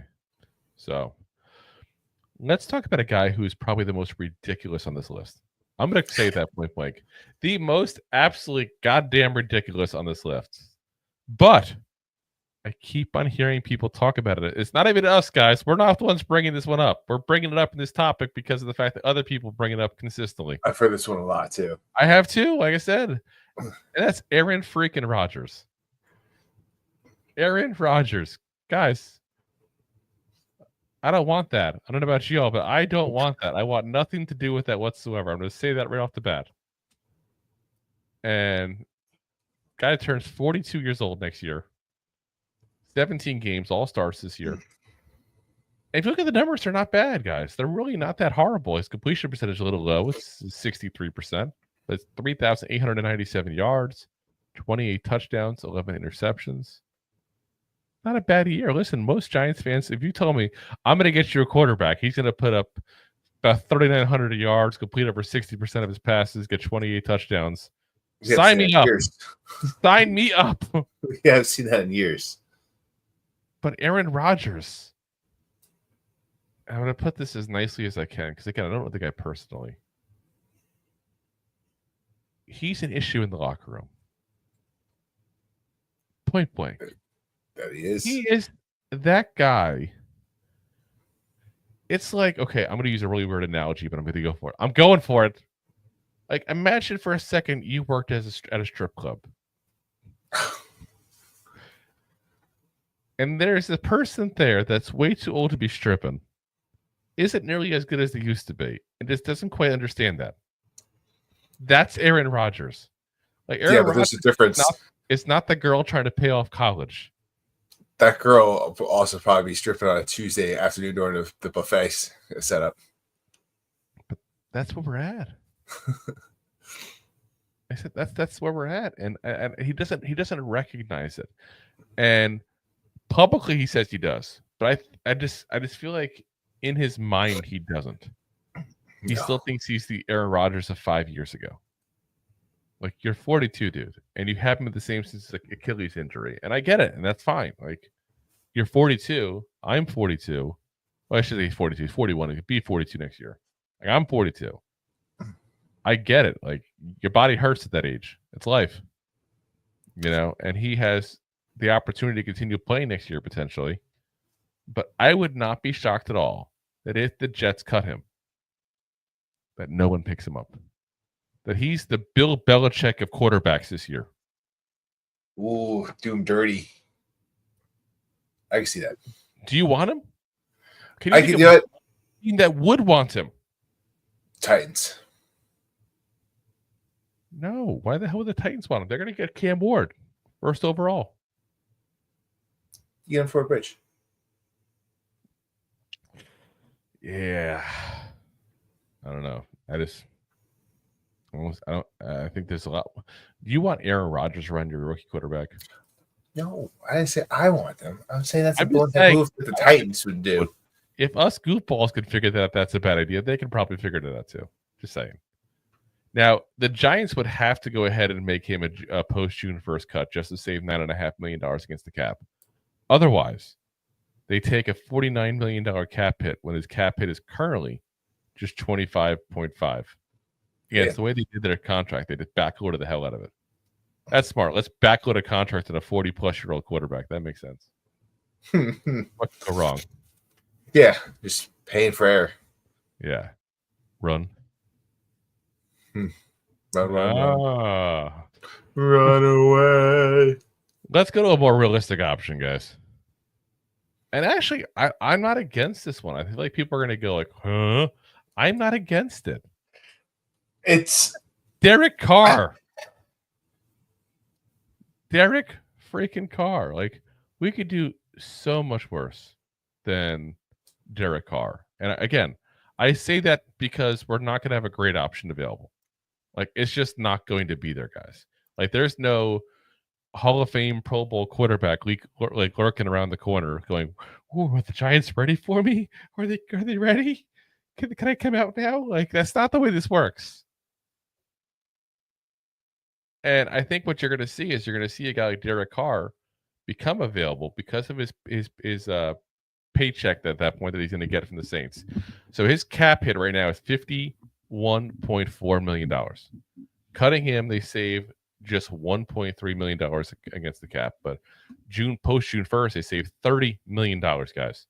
So let's talk about a guy who's probably the most ridiculous on this list. I'm going to say that point blank. The most absolutely goddamn ridiculous on this list. But I keep on hearing people talk about it. It's not even us, guys. We're not the ones bringing this one up. We're bringing it up in this topic because of the fact that other people bring it up consistently. I've heard this one a lot, too. I have, too, like I said. And that's Aaron freaking Rodgers. Aaron Rodgers. Guys, I don't want that. I don't know about you all, but I don't want that. I want nothing to do with that whatsoever. I'm going to say that right off the bat. And guy turns 42 years old next year. 17 games, all starts this year. And if you look at the numbers, they're not bad, guys. They're really not that horrible. His completion percentage is a little low. It's 63%. But it's 3,897 yards, 28 touchdowns, 11 interceptions. Not a bad year. Listen, most Giants fans, if you tell me I'm going to get you a quarterback, he's going to put up about 3,900 yards, complete over 60% of his passes, get 28 touchdowns. Sign me up. Sign me up. Yeah, I've seen that in years. But Aaron Rodgers, I'm going to put this as nicely as I can because, again, I don't know the guy personally. He's an issue in the locker room. Point blank. That he is. He is that guy. It's like, okay, I'm going to use a really weird analogy, but I'm going to go for it. I'm going for it. Like, imagine for a second you worked at a strip club. And there's a person there that's way too old to be stripping. Isn't nearly as good as they used to be, and just doesn't quite understand that. That's Aaron Rodgers. Like Aaron but Rodgers, there's a difference. It's not the girl trying to pay off college. That girl will also probably be stripping on a Tuesday afternoon during the buffet setup. But that's where we're at. I said that's where we're at, and he doesn't recognize it, and publicly he says he does, but I just feel like in his mind he doesn't. He still thinks he's the Aaron Rodgers of 5 years ago. Like, you're 42, dude, and you haven't been the same since the Achilles injury, and I get it, and that's fine. Like, you're 42, I'm 42. Well, I should say he's 42. He's 41. He could be 42 next year. Like, I'm 42. I get it. Like, your body hurts at that age. It's life. You know, and he has the opportunity to continue playing next year potentially. But I would not be shocked at all that if the Jets cut him, that no one picks him up. That he's the Bill Belichick of quarterbacks this year. Ooh, do him dirty. I can see that. Do you want him? I can do it. That would want him. Titans. No. Why the hell would the Titans want him? They're going to get Cam Ward first overall. You get him for a bridge. Yeah. I don't know. I think there's a lot. Do you want Aaron Rodgers to run your rookie quarterback? No, I didn't say I want them. I'm saying that's a move that the Titans would do. If us goofballs could figure that that's a bad idea, they can probably figure it out too. Just saying. Now, the Giants would have to go ahead and make him a post-June 1st cut just to save $9.5 million against the cap. Otherwise, they take a $49 million cap hit when his cap hit is currently just 25.5. Yeah, it's the way they did their contract. They just backloaded the hell out of it. That's smart. Let's backload a contract on a 40-plus-year-old quarterback. That makes sense. What could go wrong? Yeah, just paying for air. Yeah. Run. Run away. Let's go to a more realistic option, guys. And actually, I'm not against this one. I feel like people are going to go like, huh? I'm not against it. It's Derek Carr. Derek freaking Carr. Like, we could do so much worse than Derek Carr. And again, I say that because we're not going to have a great option available. Like, it's just not going to be there, guys. Like, there's no Hall of Fame Pro Bowl quarterback like lurking around the corner going, "Ooh, are the Giants ready for me? Are they ready? Can I come out now?" Like, that's not the way this works. And I think what you're going to see is you're going to see a guy like Derek Carr become available because of his paycheck at that point that he's going to get from the Saints. So his cap hit right now is $51.4 million. Cutting him, they save just $1.3 million against the cap. But post June 1st, they save $30 million, guys.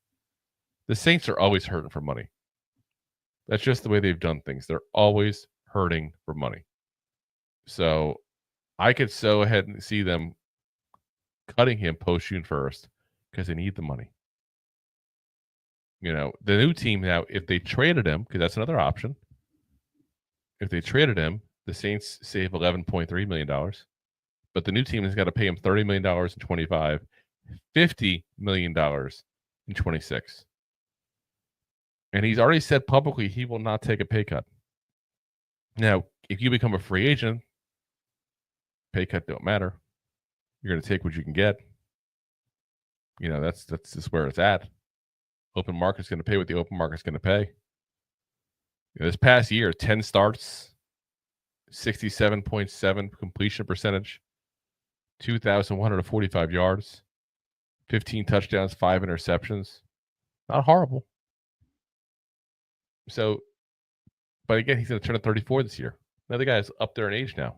The Saints are always hurting for money. That's just the way they've done things. They're always hurting for money. So I could so ahead and see them cutting him post June 1st because they need the money. You know, the new team now, if they traded him, because that's another option. If they traded him, the Saints save $11.3 million. But the new team has got to pay him $30 million in 25, $50 million in 26. And he's already said publicly he will not take a pay cut. Now, if you become a free agent, pay cut don't matter. You're going to take what you can get. You know, that's just where it's at. Open market's going to pay what the open market's going to pay. You know, this past year, 10 starts, 67.7 completion percentage, 2,145 yards, 15 touchdowns, 5 interceptions. Not horrible. So, but again, he's going to turn 34 this year. Another guy's up there in age now.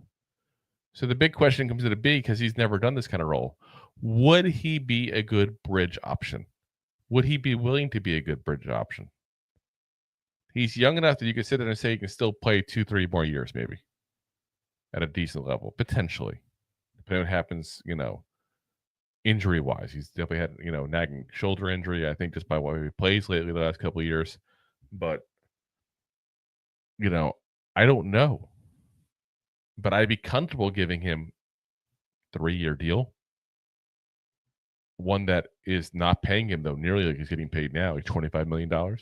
So the big question comes to be, because he's never done this kind of role, would he be a good bridge option? Would he be willing to be a good bridge option? He's young enough that you can sit there and say he can still play 2-3 more years, maybe, at a decent level, potentially. Depending on what happens, you know, injury-wise. He's definitely had, nagging shoulder injury, I think, just by what he plays lately the last couple of years. But, I don't know. But I'd be comfortable giving him 3-year deal. One that is not paying him, though, nearly like he's getting paid now, like $25 million. And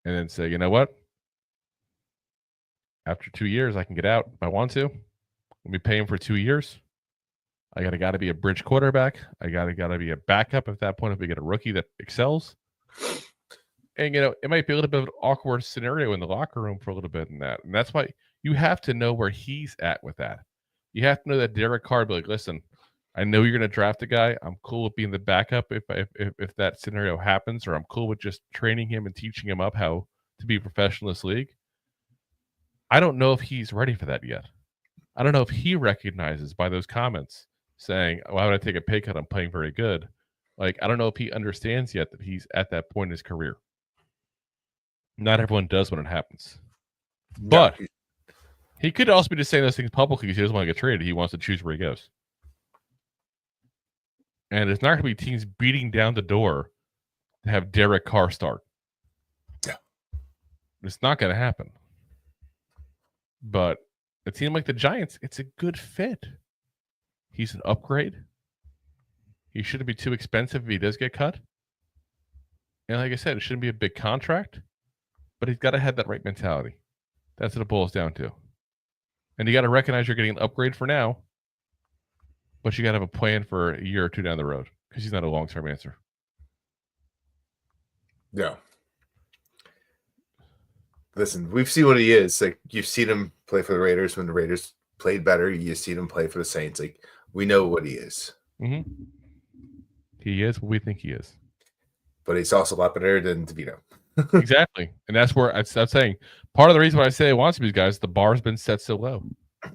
then say, you know what? After 2 years, I can get out if I want to. Let me pay him for 2 years. I got to be a bridge quarterback. I got to be a backup at that point if we get a rookie that excels. And, it might be a little bit of an awkward scenario in the locker room for a little bit in that. And that's why you have to know where he's at with that. You have to know that Derek Carr be like, listen, I know you're going to draft a guy. I'm cool with being the backup if that scenario happens, or I'm cool with just training him and teaching him up how to be a professional in this league. I don't know if he's ready for that yet. I don't know if he recognizes by those comments saying, why would I take a pay cut? I'm playing very good. Like, I don't know if he understands yet that he's at that point in his career. Not everyone does when it happens. But he could also be just saying those things publicly because he doesn't want to get traded. He wants to choose where he goes. And it's not going to be teams beating down the door to have Derek Carr start. Yeah. It's not going to happen. But a team like the Giants, it's a good fit. He's an upgrade. He shouldn't be too expensive if he does get cut. And like I said, it shouldn't be a big contract. But he's got to have that right mentality. That's what it boils down to. And you got to recognize you're getting an upgrade for now, but you got to have a plan for a year or two down the road because he's not a long-term answer. Yeah. Listen, we've seen what he is. Like, you've seen him play for the Raiders when the Raiders played better. You've seen him play for the Saints. Like, we know what he is. Mm-hmm. He is what we think he is. But he's also a lot better than DeVito. Exactly. And that's where I'm saying part of the reason why I say I want some of these guys, the bar's been set so low.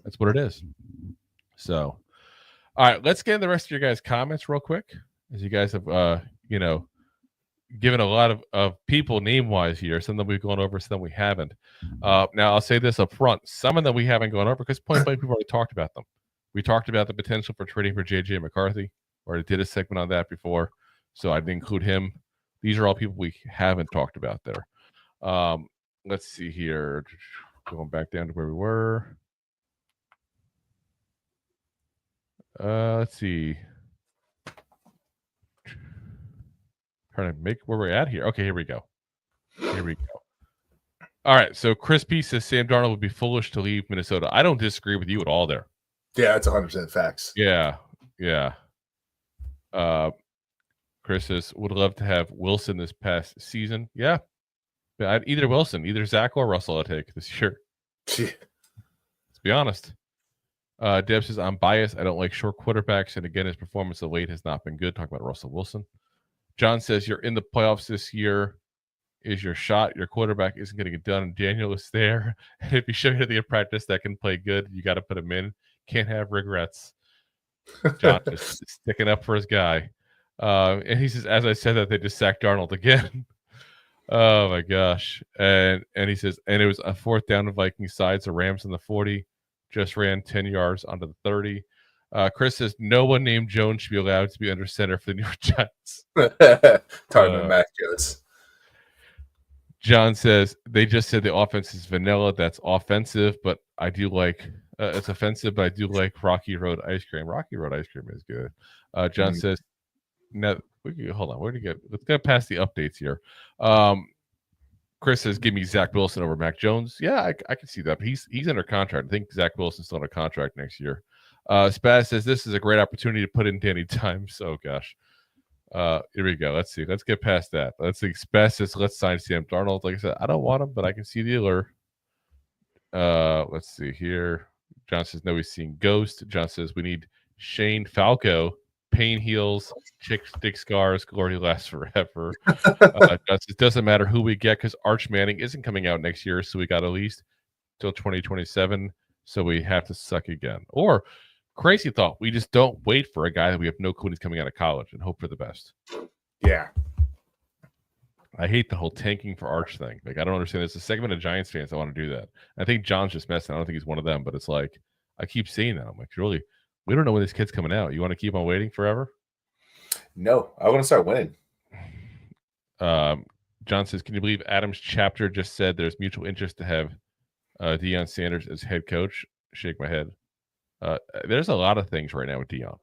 That's what it is. So, all right, let's get in the rest of your guys' comments real quick, as you guys have, given a lot of people name-wise here. Some of them we've gone over, some we haven't. Now, I'll say this up front. Some of them we haven't gone over because point blank, we've already talked about them. We talked about the potential for trading for J.J. McCarthy. Already did a segment on that before, so I didn't include him. These are all people we haven't talked about there. Let's see here. Going back down to where we were. Let's see. Trying to make where we're at here. Okay, here we go. All right, so Chris P says Sam Darnold would be foolish to leave Minnesota. I don't disagree with you at all there. Yeah, it's 100% facts. Yeah. Chris says, would love to have Wilson this past season. Yeah. Either Wilson, either Zach or Russell I'll take this year. Let's be honest. Deb says, I'm biased. I don't like short quarterbacks. And again, his performance of late has not been good. Talking about Russell Wilson. John says, you're in the playoffs this year. Is your shot. Your quarterback isn't going to get done. Daniel is there. And if you show you the apprentice that can play good, you got to put him in. Can't have regrets. John just sticking up for his guy. And he says, as I said that, they just sacked Darnold again. Oh my gosh. And he says, and it was a fourth down of Vikings sides, the Rams in the 40, just ran 10 yards onto the 30. Chris says, no one named Jones should be allowed to be under center for the New York Giants. Talking about Mac Jones. John says, they just said the offense is vanilla. That's offensive, but I do like, it's offensive, but I do like Rocky Road ice cream. Rocky Road ice cream is good. John says, now, hold on. Where do you get? Let's get past the updates here. Chris says, "Give me Zach Wilson over Mac Jones." Yeah, I can see that. But he's under contract. I think Zach Wilson's still under contract next year. Spaz says this is a great opportunity to put in Danny Dimes. Oh gosh. Here we go. Let's see. Let's get past that. Let's see. Spaz says, let's sign Sam Darnold. Like I said, I don't want him, but I can see the allure. Let's see here. John says, no, he's seeing Ghost. John says, we need Shane Falco. Pain heals, stick scars, glory lasts forever. It doesn't matter who we get because Arch Manning isn't coming out next year, so we got at least till 2027. So we have to suck again. Or crazy thought, we just don't wait for a guy that we have no clue he's coming out of college and hope for the best. Yeah, I hate the whole tanking for Arch thing. Like I don't understand. There's a segment of Giants fans that want to do that. I think John's just messing. I don't think he's one of them, but it's like I keep seeing that. I'm like, really. We don't know when this kid's coming out. You want to keep on waiting forever? No, I want to start winning. John says, can you believe Adam's chapter just said there's mutual interest to have Deion Sanders as head coach? Shake my head. There's a lot of things right now with Deion.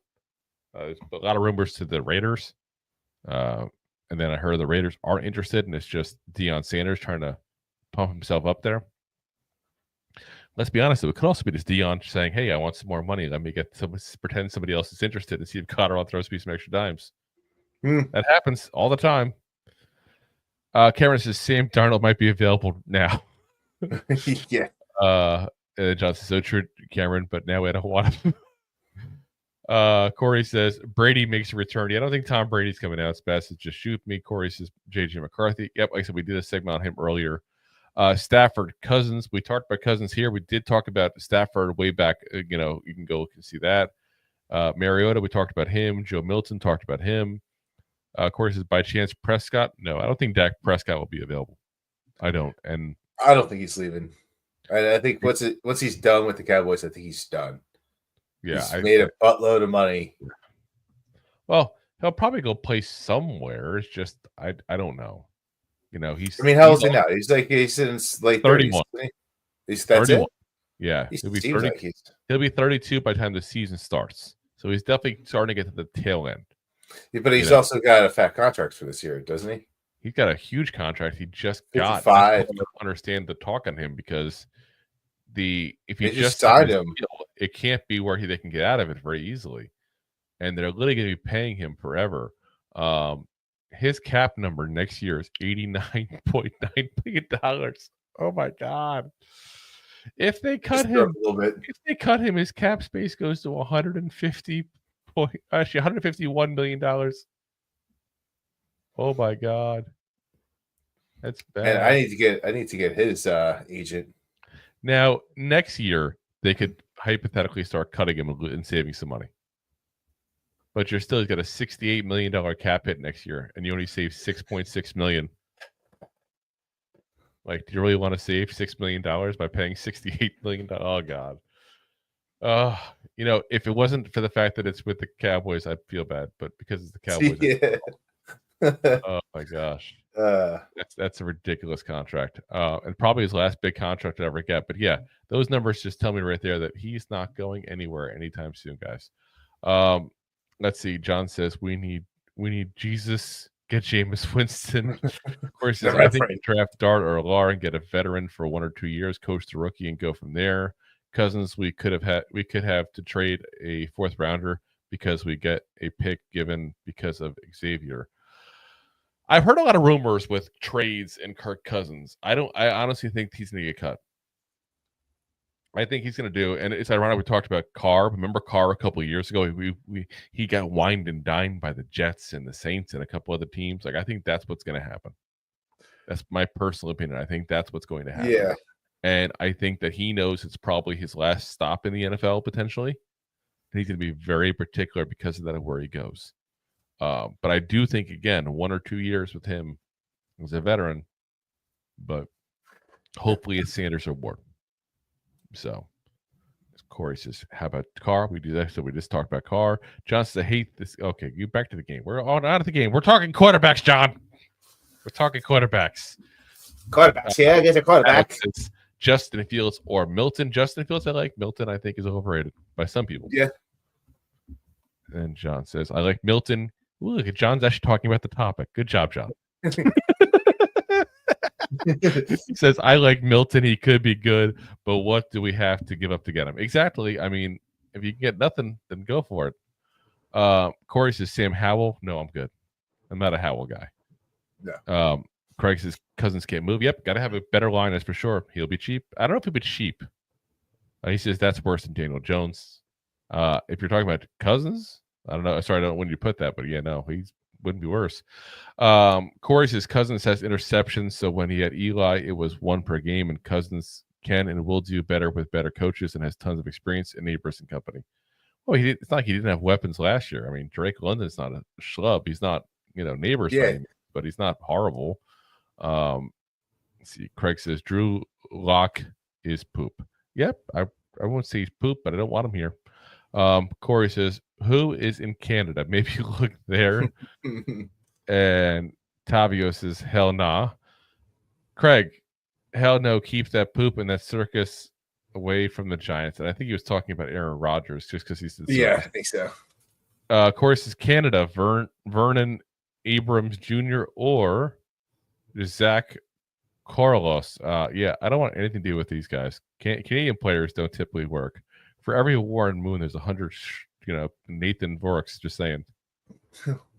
There's a lot of rumors to the Raiders. And then I heard the Raiders aren't interested, and it's just Deion Sanders trying to pump himself up there. Let's be honest, it could also be just Deion saying, hey, I want some more money. Let me pretend somebody else is interested and see if Cotterell throws me some extra dimes. That happens all the time. Cameron says Sam Darnold might be available now. Yeah. John says, so true, Cameron, but now we don't want him. Corey says Brady makes a return. Yeah, I don't think Tom Brady's coming out. It's best to just shoot me. Corey says JJ McCarthy. Yep, like I said, we did a segment on him earlier. Stafford, Cousins. We talked about Cousins here. We did talk about Stafford way back. You can go and see that. Mariota, we talked about him. Joe Milton talked about him. Corey says, by chance, Prescott? No, I don't think Dak Prescott will be available. I don't. And I don't think he's leaving. I think once he's done with the Cowboys, I think he's done. Yeah, he's made a buttload of money. Well, he'll probably go play somewhere. It's just I don't know. He's. I mean, how old is he now? He's in late 31. 30s. That's 31. It. Yeah, he'll be 30. He'll be 32 by the time the season starts. So he's definitely starting to get to the tail end. Yeah, but he's also got a fat contract for this year, doesn't he? He's got a huge contract. He just got. 55. I don't understand the talk on him because if he just signed him, it can't be where they can get out of it very easily, and they're literally going to be paying him forever. His cap number next year is $89.9 million. Oh my god! If they cut him, his cap space goes to $151 million. Oh my god, that's bad. And I need to get his agent. Now next year they could hypothetically start cutting him and saving some money. But you're still got a $68 million cap hit next year, and you only save $6.6 million. Like, do you really want to save $6 million by paying $68 million? Oh God. If it wasn't for the fact that it's with the Cowboys, I'd feel bad. But because it's the Cowboys, oh my gosh, that's a ridiculous contract, and probably his last big contract to ever get. But yeah, those numbers just tell me right there that he's not going anywhere anytime soon, guys. Let's see. John says we need Jesus. Get Jameis Winston. Of course, I think draft Dart or Lar and get a veteran for 1 or 2 years, coach the rookie, and go from there. Cousins, we could have to trade a 4th rounder because we get a pick given because of Xavier. I've heard a lot of rumors with trades and Kirk Cousins. I honestly think he's going to get cut. I think he's going to do, and it's ironic we talked about Carr. Remember Carr a couple of years ago? He got wined and dined by the Jets and the Saints and a couple other teams. Like, I think that's what's going to happen. That's my personal opinion. I think that's what's going to happen. Yeah. And I think that he knows it's probably his last stop in the NFL potentially. And he's going to be very particular because of that of where he goes. But I do think, again, 1 or 2 years with him as a veteran, but hopefully it's Sanders or Ward. So Corey says, how about Carr? We do that. So we just talked about Carr. John says, I hate this. Okay, you back to the game. We're on out of the game. We're talking quarterbacks, John. We're talking quarterbacks. Yeah, there's a quarterback. Justin Fields or Milton. Justin Fields, I like. Milton, I think, is overrated by some people. Yeah. And John says, I like Milton. Ooh, look at John's actually talking about the topic. Good job, John. He says, I like Milton. He could be good, but what do we have to give up to get him? Exactly. I mean, if you can get nothing, then go for it. Corey says, Sam Howell. No, I'm good. I'm not a Howell guy. No. Craig says, Cousins can't move. Yep, got to have a better line, that's for sure. He'll be cheap. I don't know if he'll be cheap. He says that's worse than Daniel Jones. If you're talking about Cousins, I don't know. Sorry, I don't know when you put that, but yeah, no, he wouldn't be worse. Corey says Cousins has interceptions, so when he had Eli, it was 1 per game, and Cousins can and will do better with better coaches and has tons of experience in Nabers and company. Well, it's not like he didn't have weapons last year. I mean, Drake London's not a schlub. He's not, Nabers, but he's not horrible. Let's see. Craig says Drew Lock is poop. Yep, I won't say he's poop, but I don't want him here. Corey says, who is in Canada? Maybe look there. And Tavio says, hell nah. Craig, hell no, keep that poop and that circus away from the Giants. And I think he was talking about Aaron Rodgers just because he's I think so. Corey says, Canada, Vernon Abrams Jr. or Zach Carlos. I don't want anything to do with these guys. Canadian players don't typically work. For every Warren Moon, there's 100, Nathan Vorks. Just saying.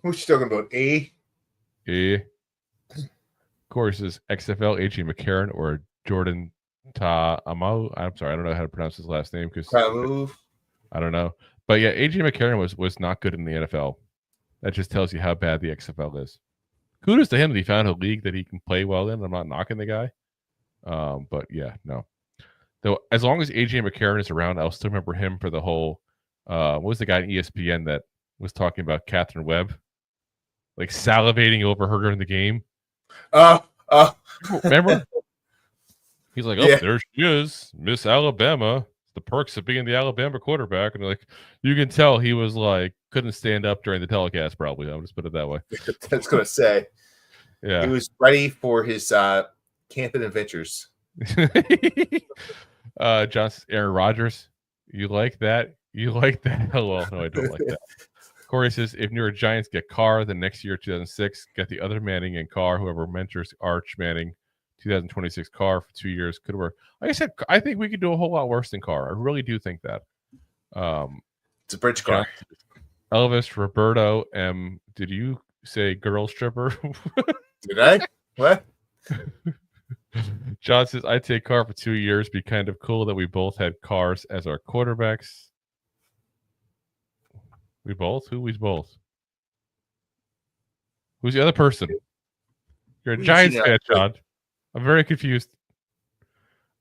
Who's you talking about? A. Corey says XFL AJ McCarron or Jordan Ta'amu. I'm sorry, I don't know how to pronounce his last name because I don't know. But yeah, AJ McCarron was not good in the NFL. That just tells you how bad the XFL is. Kudos to him that he found a league that he can play well in. I'm not knocking the guy. But yeah, no. Though as long as AJ McCarron is around, I'll still remember him for the whole what was the guy on ESPN that was talking about Catherine Webb? Like salivating over her during the game. Remember? He's like, there she is, Miss Alabama. The perks of being the Alabama quarterback. And like, you can tell he was like, couldn't stand up during the telecast, probably. I'll just put it that way. That's going to say. Yeah. He was ready for his camping adventures. Johnson, Aaron Rodgers. You like that? You like that? Oh, well, no, I don't like that. Corey says, if New York Giants get Carr, then next year, 2006, get the other Manning and Carr, whoever mentors Arch Manning, 2026 Carr for 2 years could work. Like I said, I think we could do a whole lot worse than Carr. I really do think that. It's a bridge car. Elvis, Roberto, M. Did you say girl stripper? Did I? What? John says, I'd take Carr for 2 years. Be kind of cool that we both had Cars as our quarterbacks. We both? Who we both? Who's the other person? You're a Giants fan, John. I'm very confused.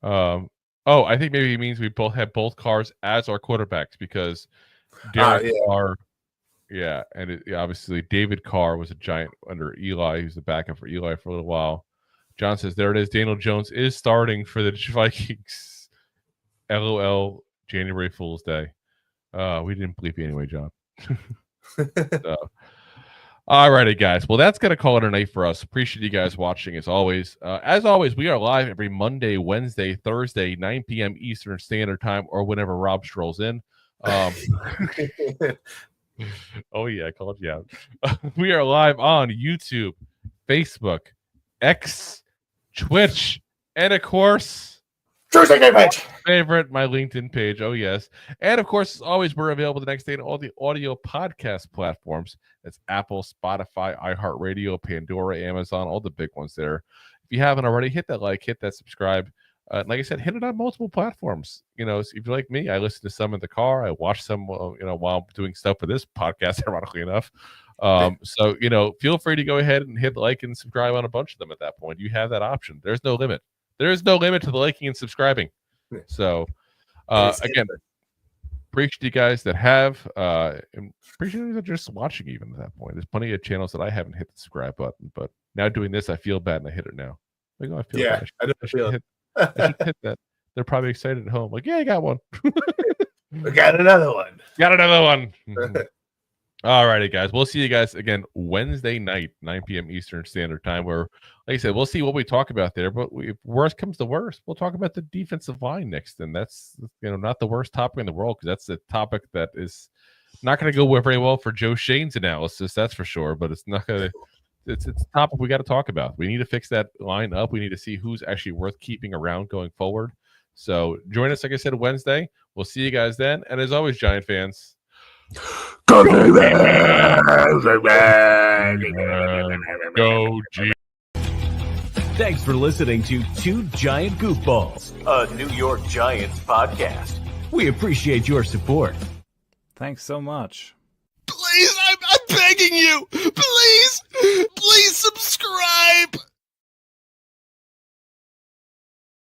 I think maybe he means we both have both Cars as our quarterbacks because Derek Carr, and obviously David Carr was a Giant under Eli. He was the backup for Eli for a little while. John says, there it is. Daniel Jones is starting for the Vikings. LOL, January Fool's Day. We didn't believe you anyway, John. All righty, guys. Well, that's going to call it a night for us. Appreciate you guys watching as always. As always, we are live every Monday, Wednesday, Thursday, 9 p.m. Eastern Standard Time or whenever Rob strolls in. Oh, yeah, I called you out. We are live on YouTube, Facebook, X, Twitch, and, of course, favorite, my LinkedIn page. Oh, yes. And, of course, as always, we're available the next day on all the audio podcast platforms. That's Apple, Spotify, iHeartRadio, Pandora, Amazon, all the big ones there. If you haven't already, hit that like, hit that subscribe. Like I said, hit it on multiple platforms. You know, if you're like me, I listen to some in the car. I watch some, while I'm doing stuff for this podcast, ironically enough. So, feel free to go ahead and hit like and subscribe on a bunch of them at that point. You have that option. There's no limit. There is no limit to the liking and subscribing. So, again, appreciate you guys that have. And appreciate you that are just watching even at that point. There's plenty of channels that I haven't hit the subscribe button. But now doing this, I feel bad and I hit it now. Like, I feel bad. I don't feel it. I should hit that. They're probably excited at home. Like, yeah, I got one. We got another one. Got another one. All righty, guys. We'll see you guys again Wednesday night, 9 p.m. Eastern Standard Time, where, like I said, we'll see what we talk about there. But if worst comes to worst, we'll talk about the defensive line next. And that's, not the worst topic in the world, because that's a topic that is not going to go very well for Joe Schoen's analysis, that's for sure. But it's not going to. It's a topic we got to talk about. We need to fix that line up. We need to see who's actually worth keeping around going forward. So join us, like I said, Wednesday. We'll see you guys then. And as always, Giant fans, go G. Thanks for listening to Two Giant Goofballs, a New York Giants podcast. We appreciate your support. Thanks so much. Please, I'm begging you. Please subscribe.